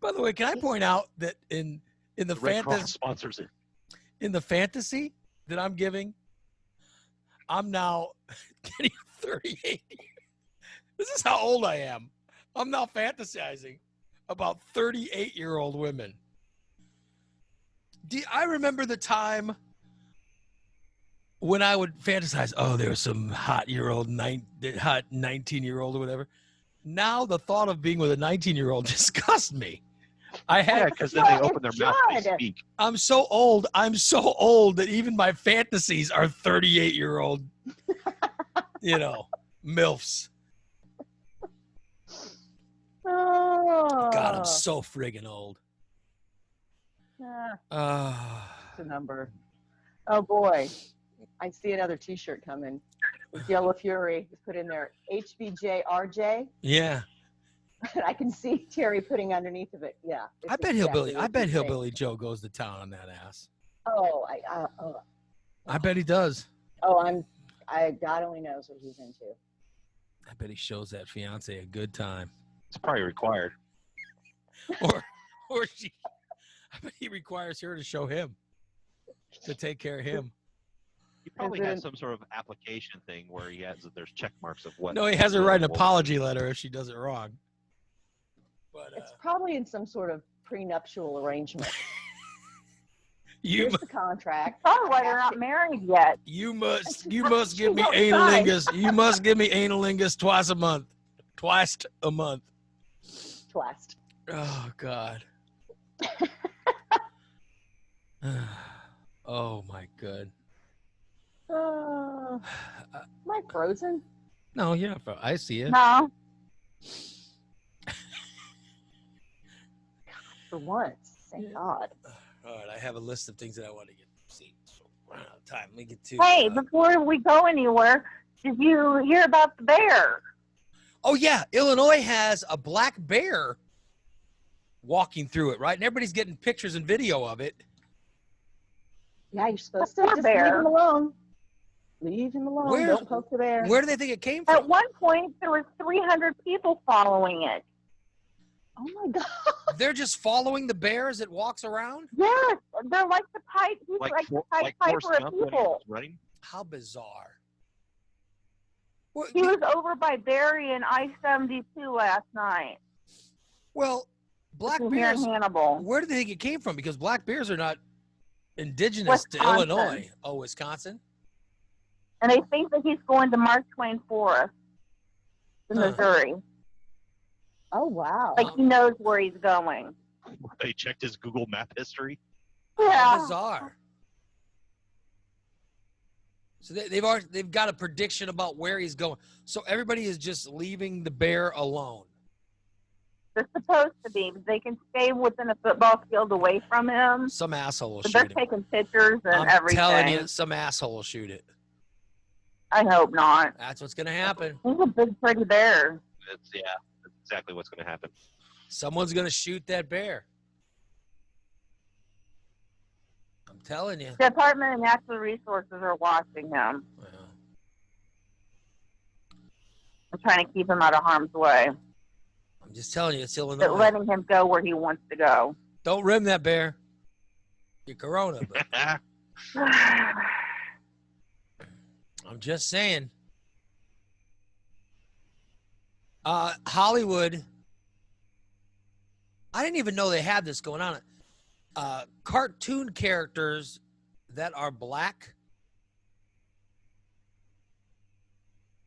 E: By the way, can I point out that in the
B: The Red Cross
E: fantasy
B: sponsors it.
E: in the fantasy that I'm giving, I'm now getting 38. This is how old I am. I'm now fantasizing about 38-year-old women. I remember the time when I would fantasize, oh, there's some hot 19-year-old or whatever. Now the thought of being with a 19-year-old disgusts me.
B: Yeah, because then they open their mouth and they speak.
E: I'm so old that even my fantasies are 38-year-old, MILFs.
F: Oh.
E: God, I'm so friggin' old.
F: It's a number. Oh boy, I see another T-shirt coming. With Yellow Fury put in there, HBJRJ.
E: Yeah.
F: I can see Terry putting underneath of it. Yeah.
E: I bet Hillbilly Joe goes to town on that ass.
F: Oh,
E: I bet he does.
F: God only knows what he's into.
E: I bet he shows that fiance a good time.
B: It's probably required.
E: or she. I bet he requires her to show him, to take care of him.
B: He probably has some sort of application thing where there's check marks of what.
E: No, he has her write an apology letter if she does it wrong. But
F: It's probably in some sort of prenuptial arrangement.
E: Here's
F: the contract.
D: Oh, why they're not married yet?
E: You must give me analingus. You must give me analingus twice a month. Twice a month.
F: Twice.
E: Oh God. Oh my God.
F: Am I frozen?
E: No, you're not. I see it.
D: No.
F: For once, thank God.
E: All right, I have a list of things that I want to get to see. So we're out of time. Let me get to.
D: Hey, before we go anywhere, did you hear about the bear?
E: Oh yeah, Illinois has a black bear walking through it, right? And everybody's getting pictures and video of it.
F: Yeah, you're supposed to
D: Poor
F: just
D: bear.
F: leave him alone. Leave him alone. Don't poke the bear.
E: Where do they think it came from?
D: At one point, there was 300 people following it.
F: Oh my God.
E: They're just following the bear as it walks around?
D: Yes, they're like the pipe. He's like the Pied
B: Forrest
D: Piper of
B: Gump when he
D: people.
B: was running.
E: How bizarre. Well,
D: He was over by Barry and I-72 last night.
E: well, black
D: Here
E: bears,
D: in Hannibal.
E: where do they think it came from? Because black bears are not indigenous to Illinois. Oh, Wisconsin?
D: And they think that he's going to Mark Twain Forest in Missouri.
F: Oh, wow.
D: Like he knows where he's going.
B: They checked his Google Map history.
E: How
D: Yeah.
E: bizarre. So they've got a prediction about where he's going. So everybody is just leaving the bear alone.
D: They're supposed to be. They can stay within a football field away from him.
E: Some asshole will
D: But
E: shoot
D: they're
E: him.
D: taking pictures and
E: I'm
D: everything.
E: telling you, some asshole will shoot it.
D: I hope not.
E: That's what's going to happen.
D: He's a big, pretty bear.
B: That's exactly what's going to happen.
E: Someone's going to shoot that bear. I'm telling you.
D: The Department of Natural Resources are watching him.
E: Well,
D: and trying to keep him out of harm's way.
E: I'm just telling you, it's
D: But
E: Illinois.
D: letting him go where he wants to go.
E: Don't rim that bear. You're Corona, but I'm just saying. Hollywood. I didn't even know they had this going on. Cartoon characters that are black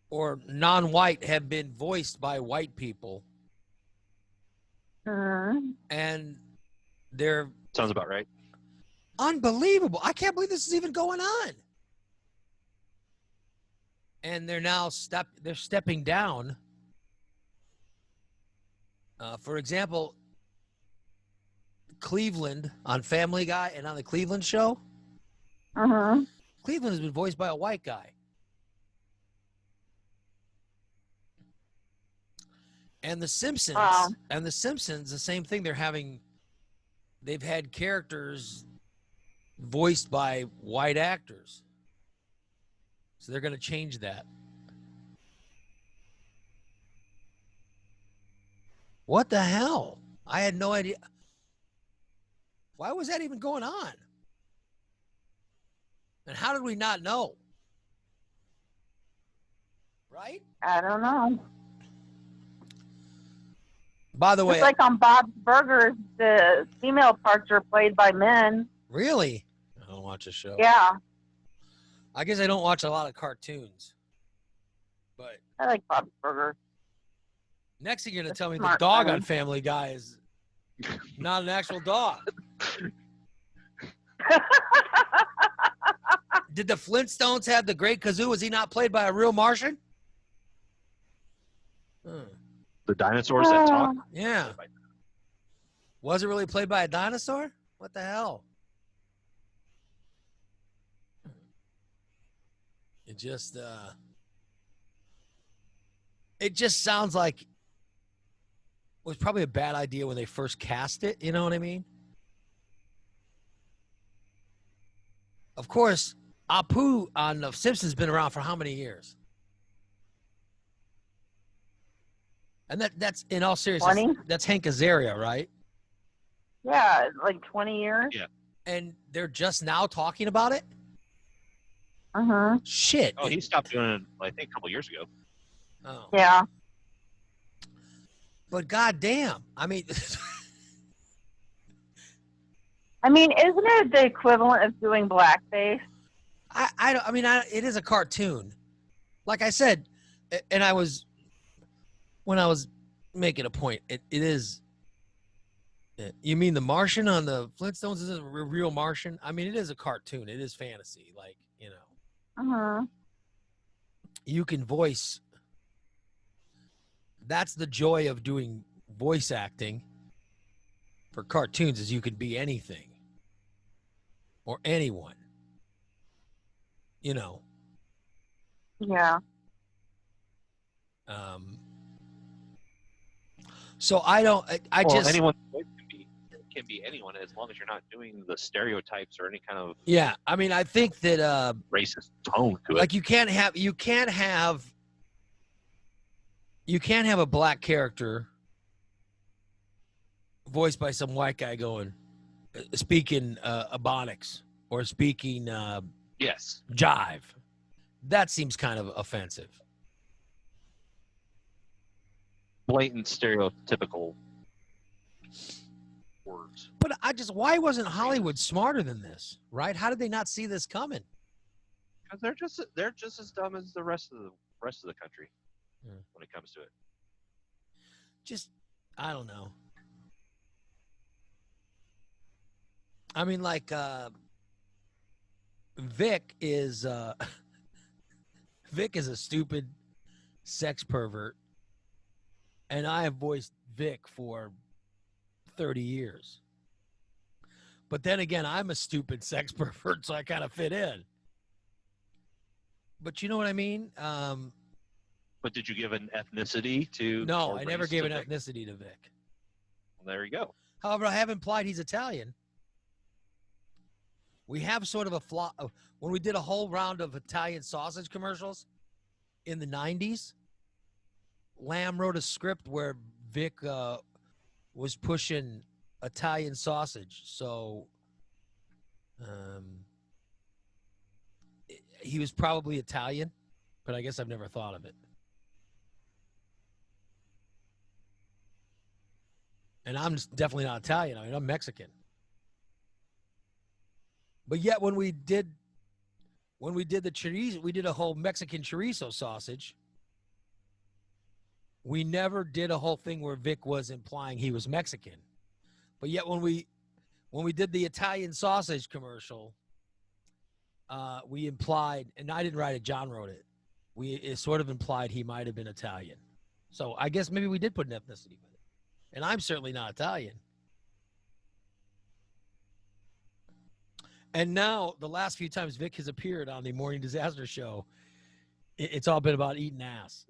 E: or non-white have been voiced by white people, and they're
B: Sounds about right.
E: unbelievable. I can't believe this is even going on. And they're now stepping down. For example, Cleveland on Family Guy and on the Cleveland Show, Cleveland has been voiced by a white guy. And The Simpsons, the same thing. They've had characters voiced by white actors. So they're going to change that. What the hell? I had no idea. Why was that even going on? And how did we not know? Right?
D: I don't know.
E: By the way,
D: It's like on Bob's Burgers, the female parts are played by men.
E: Really? I don't watch a show.
D: Yeah,
E: I guess I don't watch a lot of cartoons. But
D: I like Bob's Burgers.
E: next thing you're gonna
D: That's
E: tell me the
D: smart,
E: dog
D: Sonny.
E: on Family Guy is not an actual dog. Did the Flintstones have the Great Kazoo? Was he not played by a real Martian? Hmm.
B: The dinosaurs that talk.
E: Yeah. Was it really played by a dinosaur? What the hell? It just sounds like it was probably a bad idea when they first cast it, you know what I mean? Of course, Apu on The Simpsons been around for how many years? And that's in all seriousness,
D: 20?
E: that's Hank Azaria, right?
D: Yeah, like 20 years.
B: Yeah.
E: And they're just now talking about it?
D: Uh-huh.
E: Shit.
B: Oh, he stopped doing it, I think, a couple years ago.
E: Oh.
D: Yeah.
E: But goddamn, I mean,
D: I mean, isn't it the equivalent of doing blackface?
E: it is a cartoon. Like I said, and when I was making a point, it is. You mean the Martian on the Flintstones isn't a real Martian? I mean, it is a cartoon. It is fantasy. Like, you know,
D: Uh-huh.
E: you can voice. That's the joy of doing voice acting for cartoons is you can be anything or anyone. You know.
D: Yeah.
E: So
B: Well,
E: just
B: anyone can be anyone as long as you're not doing the stereotypes or any kind of
E: yeah. I mean, I think that
B: racist tone to it.
E: like you can't have a black character voiced by some white guy speaking Ebonics or speaking
B: Yes.
E: jive. That seems kind of offensive.
B: Blatant stereotypical words.
E: But why wasn't Hollywood smarter than this, right? How did they not see this coming?
B: Because they're just as dumb as the rest of the country when it comes to it.
E: Just, I don't know. I mean, like, Vic is a stupid sex pervert, and I have voiced Vic for 30 years. But then again, I'm a stupid sex pervert, so I kind of fit in. But you know what I mean?
B: But did you give an ethnicity to?
E: No,
B: or
E: I never
B: race
E: gave
B: to
E: an
B: Vic?
E: ethnicity to Vic.
B: Well, there you go.
E: However, I have implied he's Italian. We have sort of a flaw. When we did a whole round of Italian sausage commercials in the 90s, Lamb wrote a script where Vic was pushing Italian sausage. So he was probably Italian, but I guess I've never thought of it. And I'm definitely not Italian. I mean, I'm Mexican. But yet when we did the chorizo, we did a whole Mexican chorizo sausage. We never did a whole thing where Vic was implying he was Mexican. But yet when we did the Italian sausage commercial, we implied, and I didn't write it, John wrote it. It sort of implied he might have been Italian. So I guess maybe we did put an ethnicity with it. And I'm certainly not Italian. And now, the last few times Vic has appeared on the Morning Disaster Show, it's all been about eating ass.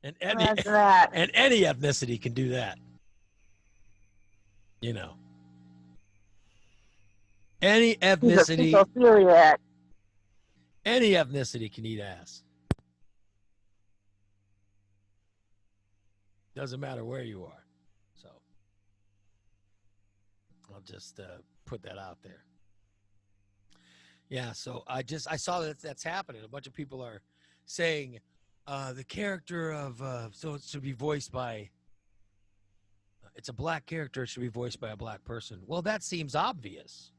E: And any ethnicity can do that. You know. Any ethnicity can eat ass. Doesn't matter where you are. So I'll just put that out there. Yeah, so I saw that's happening. A bunch of people are saying the character of so it should be voiced by it's a black character. It should be voiced by a black person. Well, that seems obvious,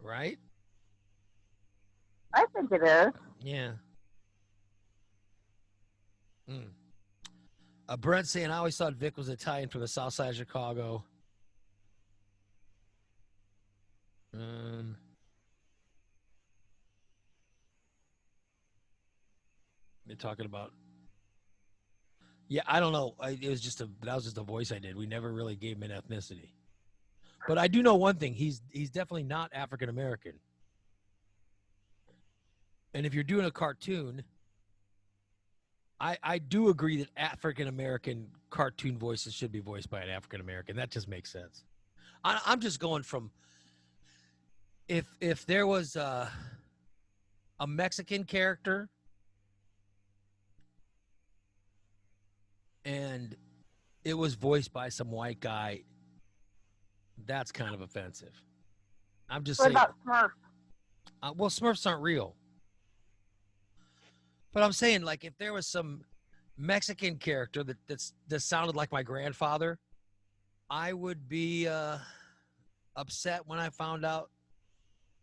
E: right?
D: I think it is.
E: Yeah. Brent saying, I always thought Vic was Italian from the south side of Chicago. They're talking about. Yeah, I don't know. That was just a voice I did. We never really gave him an ethnicity. But I do know one thing. He's definitely not African American. And if you're doing a cartoon, I do agree that African American cartoon voices should be voiced by an African American. That just makes sense. I'm just going from if there was a Mexican character and it was voiced by some white guy, that's kind of offensive. I'm just
D: What
E: saying.
D: about Smurf?
E: Well, Smurfs aren't real. But I'm saying, like, if there was some Mexican character that sounded like my grandfather, I would be upset when I found out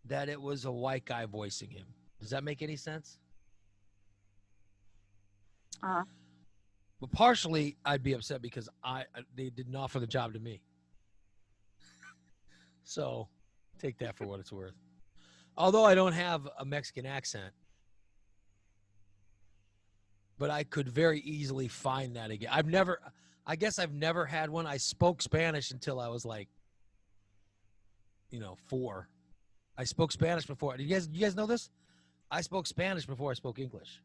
E: that it was a white guy voicing him. Does that make any sense? But partially, I'd be upset because they didn't offer the job to me. So take that for what it's worth. Although I don't have a Mexican accent, but I could very easily find that again. I guess I've never had one. I spoke Spanish until I was like, 4. I spoke Spanish before. You guys know this? I spoke Spanish before I spoke English.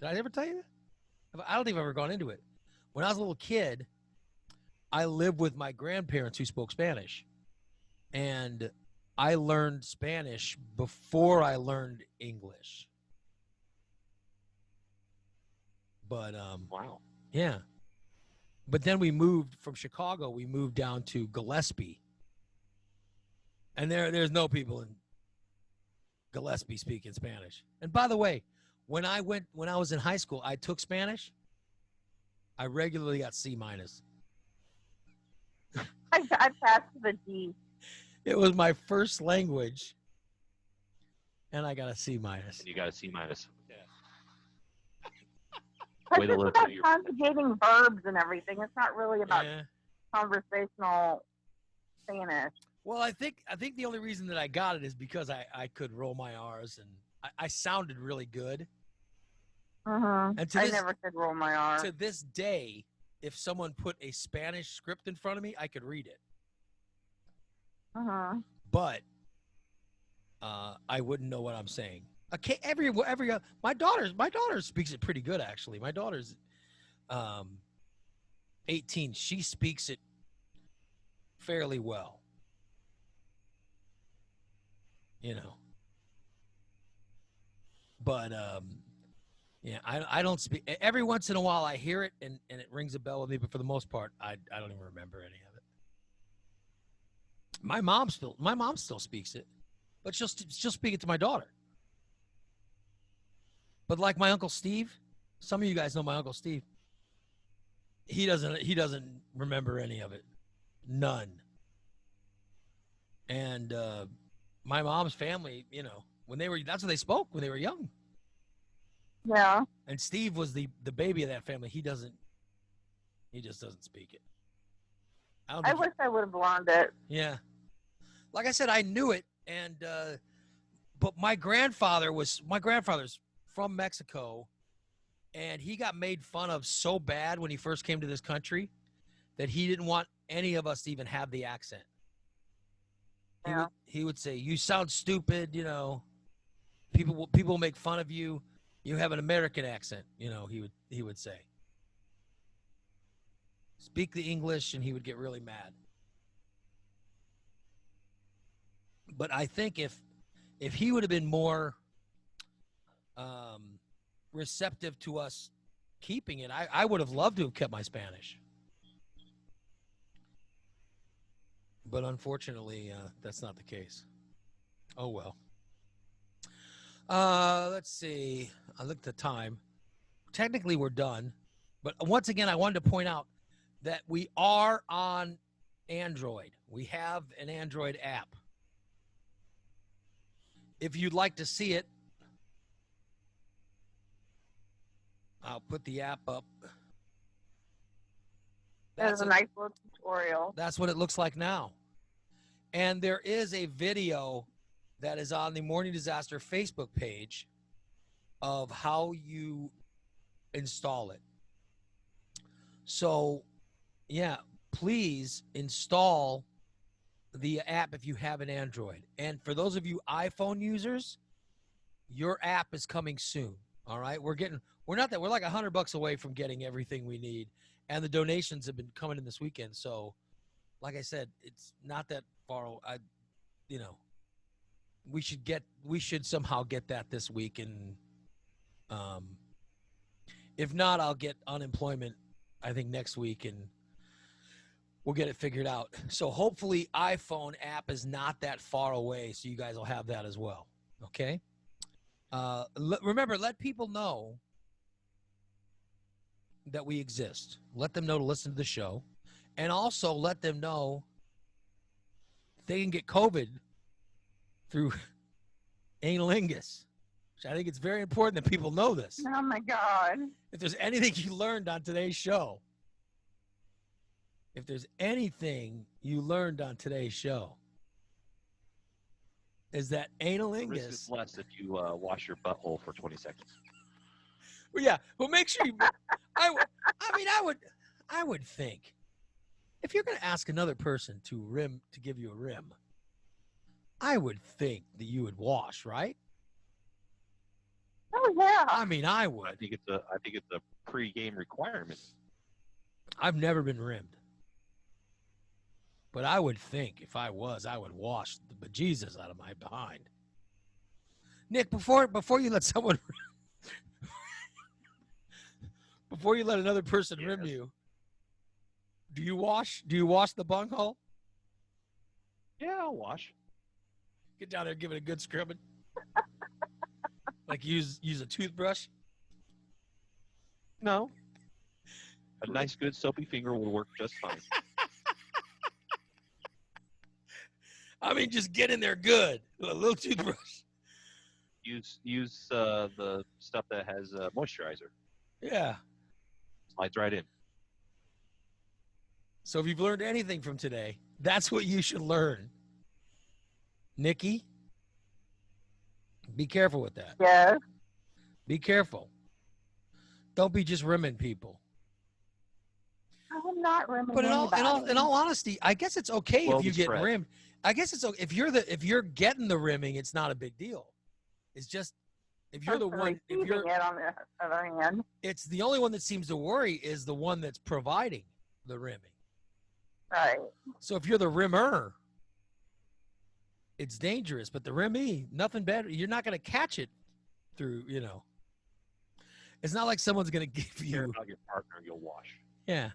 E: Did I ever tell you that? I don't think I've ever gone into it. When I was a little kid, I lived with my grandparents who spoke Spanish. And I learned Spanish before I learned English. But
B: Wow.
E: yeah. But then we moved from Chicago. We moved down to Gillespie, and there's no people in Gillespie speaking Spanish. And by the way, when I was in high school, I took Spanish. I regularly got C-.
D: I passed the D.
E: It was my first language, and I got a C-.
B: And you got a C-.
D: It's
B: Way to
D: just
B: live
D: about
B: through your-
D: conjugating verbs and everything. It's not really about
E: Yeah.
D: conversational Spanish.
E: Well, I think the only reason that I got it is because I could roll my R's and I sounded really good.
D: Mm-hmm.
E: And to
D: I
E: this-
D: never could roll my R.
E: To this day, if someone put a Spanish script in front of me, I could read it.
D: Mm-hmm.
E: But I wouldn't know what I'm saying. Okay, my daughter speaks it pretty good actually. My daughter's 18. She speaks it fairly well. But yeah, I don't speak. Every once in a while I hear it and it rings a bell with me, but for the most part, I don't even remember any of it. My mom still speaks it, but she'll speak it to my daughter. But like my Uncle Steve, some of you guys know my Uncle Steve. He doesn't remember any of it. None. And my mom's family, that's what they spoke when they were young.
D: Yeah.
E: And Steve was the baby of that family. He just doesn't speak it.
D: I wish I would have learned it.
E: Yeah. Like I said, I knew it, but my grandfather's from Mexico, and he got made fun of so bad when he first came to this country that he didn't want any of us to even have the accent.
D: Yeah.
E: He would say, "You sound stupid," people make fun of you. You have an American accent, he would say. Speak the English, and he would get really mad. But I think if he would have been more receptive to us keeping it, I would have loved to have kept my Spanish. But unfortunately, that's not the case. Oh, well. Let's see. I looked at the time. Technically, we're done. But once again, I wanted to point out that we are on Android. We have an Android app. If you'd like to see it, I'll put the app up.
D: There's a nice little tutorial.
E: That's what it looks like now. And there is a video that is on the Morning Disaster Facebook page of how you install it. So, yeah, please install the app if you have an Android. And for those of you iPhone users, your app is coming soon. All right, we're like $100 away from getting everything we need, and the donations have been coming in this weekend. So, like I said, it's not that far. We should somehow get that this week, and if not, I'll get unemployment, I think, next week, and we'll get it figured out. So hopefully iPhone app is not that far away, so you guys will have that as well. Okay. Remember, let people know that we exist. Let them know to listen to the show, and also let them know they can get COVID through anilingus. I think it's very important that people know this.
D: Oh my God.
E: If there's anything you learned on today's show, is that
B: The risk
E: anilingus.
B: is less if you wash your butthole for 20 seconds.
E: Well, yeah. Well, make sure you. I would think if you're going to ask another person to give you a rim, I would think that you would wash, right?
D: Oh yeah.
E: I mean, I
B: I
E: would.
B: think it's a pre-game requirement.
E: I've never been rimmed, but I would think if I was, I would wash the bejesus out of my behind. Nick, before you let someone, before you let another person rim
B: Yes.
E: you, do you wash the bunghole?
B: Yeah, I'll wash.
E: Get down there, give it a good scrubbing. Like use a toothbrush.
B: No. A nice, good soapy finger will work just fine.
E: I mean, just get in there good. A little toothbrush.
B: Use the stuff that has moisturizer.
E: Yeah.
B: Slides right in.
E: So if you've learned anything from today, that's what you should learn. Nikki, be careful with that.
D: Yes.
E: Be careful. Don't be just rimming people.
D: I'm not rimming
E: But in
D: anybody.
E: all honesty, I guess it's okay
B: Well,
E: if you
B: the
E: get
B: spread.
E: rimmed. I guess it's okay if you're getting the rimming, it's not a big deal. It's just if you're the one, if
D: Receiving
E: you're,
D: it on the other hand.
E: it's the only one that seems to worry is the one that's providing the rimming.
D: Right.
E: So if you're the rimmer, it's dangerous. But the rimmee, nothing better. You're not going to catch it through, It's not like someone's going to give
B: Care
E: you.
B: about your partner, you'll wash.
E: Yeah.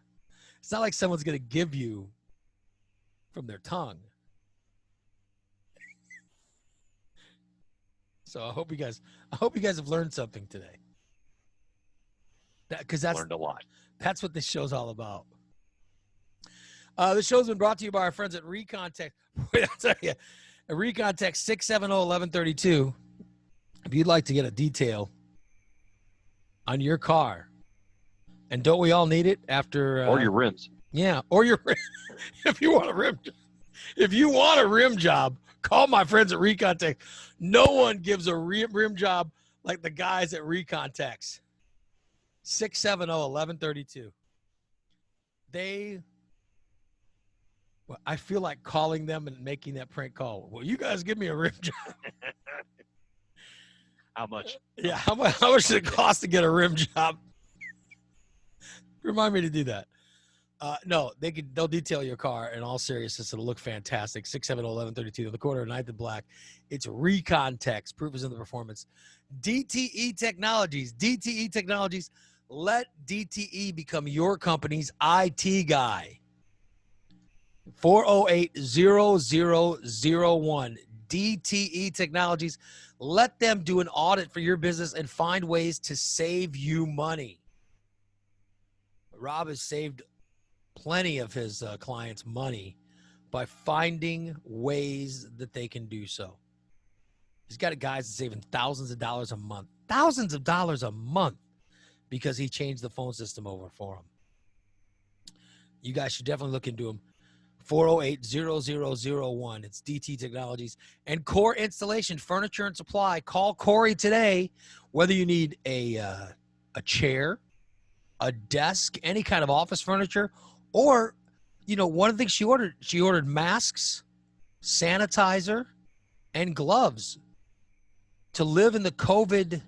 E: It's not like someone's going to give you from their tongue. So I hope you guys have learned something today. Because
B: Learned a lot.
E: that's what this show's all about. The show's been brought to you by our friends at Recontext. I'll tell you, at Recontext 670-1132. If you'd like to get a detail on your car, and don't we all need it after?
B: Or your rims.
E: Yeah, or your if you want a rim job, call my friends at Recontext. No one gives a rim job like the guys at Recontext. 670-1132. Well, I feel like calling them and making that prank call. Well, you guys give me a rim job.
B: How much?
E: Yeah, how much does it cost to get a rim job? Remind me to do that. No, they'll detail your car in all seriousness. It'll look fantastic. 670-1132 on the corner of 9th and Black. It's Recontext. Proof is in the performance. DTE Technologies. DTE Technologies. Let DTE become your company's IT guy. 408-0001. DTE Technologies. Let them do an audit for your business and find ways to save you money. Rob has saved plenty of his clients money by finding ways that they can do so. He's got guys saving thousands of dollars a month, because he changed the phone system over for him. You guys should definitely look into him. 408-0001. It's DT Technologies. And Core Installation, Furniture and Supply. Call Corey today, whether you need a chair, a desk, any kind of office furniture, or, one of the things she ordered masks, sanitizer, and gloves to live in the COVID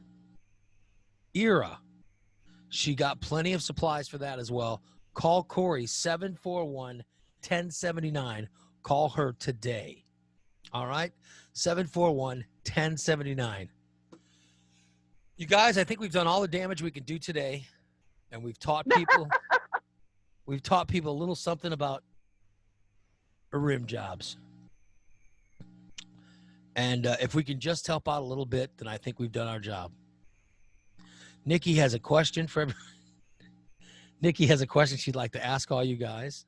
E: era. She got plenty of supplies for that as well. Call Corey, 741-1079. Call her today. All right? 741-1079. You guys, I think we've done all the damage we can do today, and we've taught people a little something about rim jobs. And if we can just help out a little bit, then I think we've done our job. Nikki has a question for everyone. Nikki has a question she'd like to ask all you guys.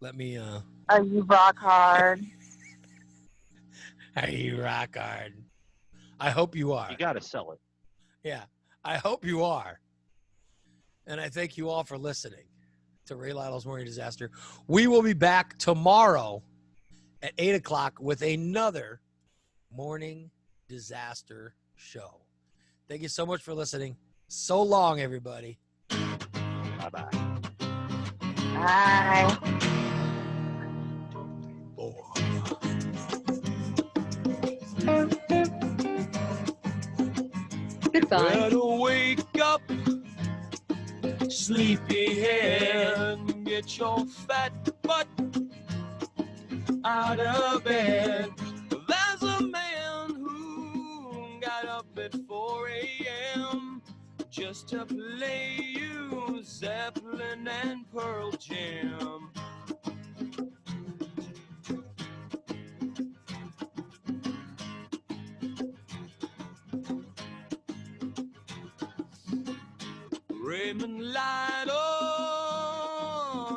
E: Let me
D: Are you rock hard?
E: Are you rock hard? I hope you are.
B: You got to sell it.
E: Yeah, I hope you are. And I thank you all for listening to Ray Lytle's Morning Disaster. We will be back tomorrow at 8 o'clock with another Morning Disaster show. Thank you so much for listening. So long, everybody.
B: Bye-bye.
D: Bye.
C: Goodbye.
A: Better wake up, sleepyhead, get your fat butt out of bed. There's a man who got up at 4 a.m. just to play you Zeppelin and Pearl Jam. Raymond Lytle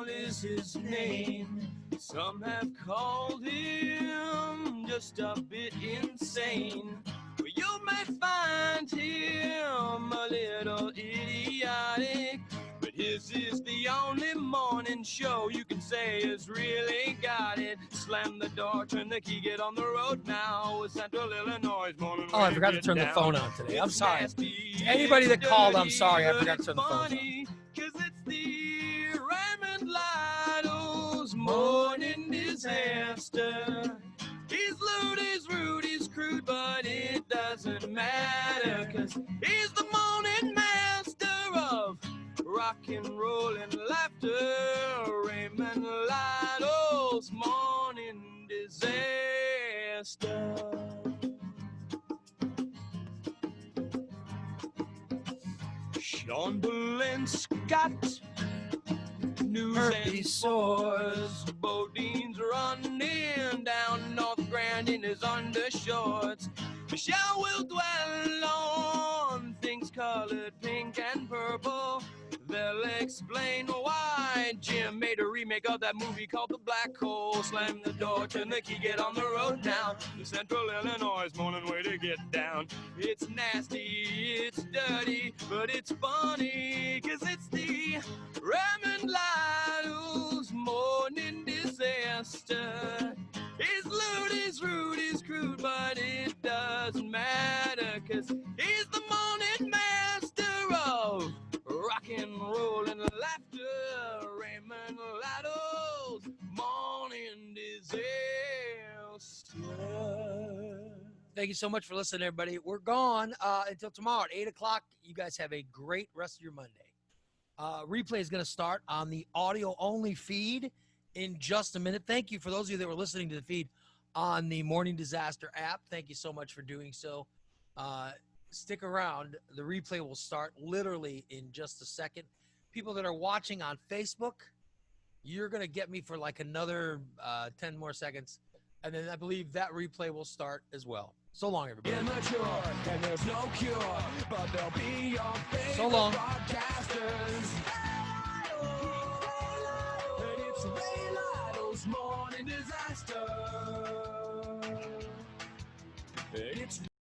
A: is his name. Some have called him just a bit insane. But you may find him a little idiotic. But his is the only morning show you can say has really got it. Slam the door, turn the key, get on the road now. With Central Illinois morning.
E: Oh, I forgot to turn the phone on today. I'm sorry. Anybody that called, I'm sorry. I forgot to turn the phone on.
A: Cause it's the Raymond Lytle's Morning Disaster. He's lewd, he's rude, he's crude, but it doesn't matter. Cause he's the morning master of rock and roll and laughter. Raymond Lytle's Morning Disaster. Sean Bull Scott, news and sores. Bodine's running down North Grand in his undershorts. Michelle will dwell on things colored pink and purple. They'll explain why Jim made a remake of that movie called The Black Hole. Slam the door, turn the key, get on the road now. The Central Illinois morning way to get down. It's nasty, it's dirty, but it's funny. Cause it's the Raymond Lytle's Morning Disaster. He's lewd, he's rude, he's crude, but it doesn't matter. Cause he's the morning master of rock and roll and laughter. Raymond Lytle's Morning Disaster.
E: Thank you so much for listening, everybody. We're gone until tomorrow at 8 o'clock. You guys have a great rest of your Monday. Replay is going to start on the audio-only feed in just a minute. Thank you for those of you that were listening to the feed on the Morning Disaster app. Thank you so much for doing so. Stick around. The replay will start literally in just a second. People that are watching on Facebook, you're going to get me for like another 10 more seconds. And then I believe that replay will start as well. So long, everybody.
A: Immature, and there's no cure, but they'll be your favorite
E: So long.
A: broadcasters. And it's Ray Lytle's Morning Disaster. And it's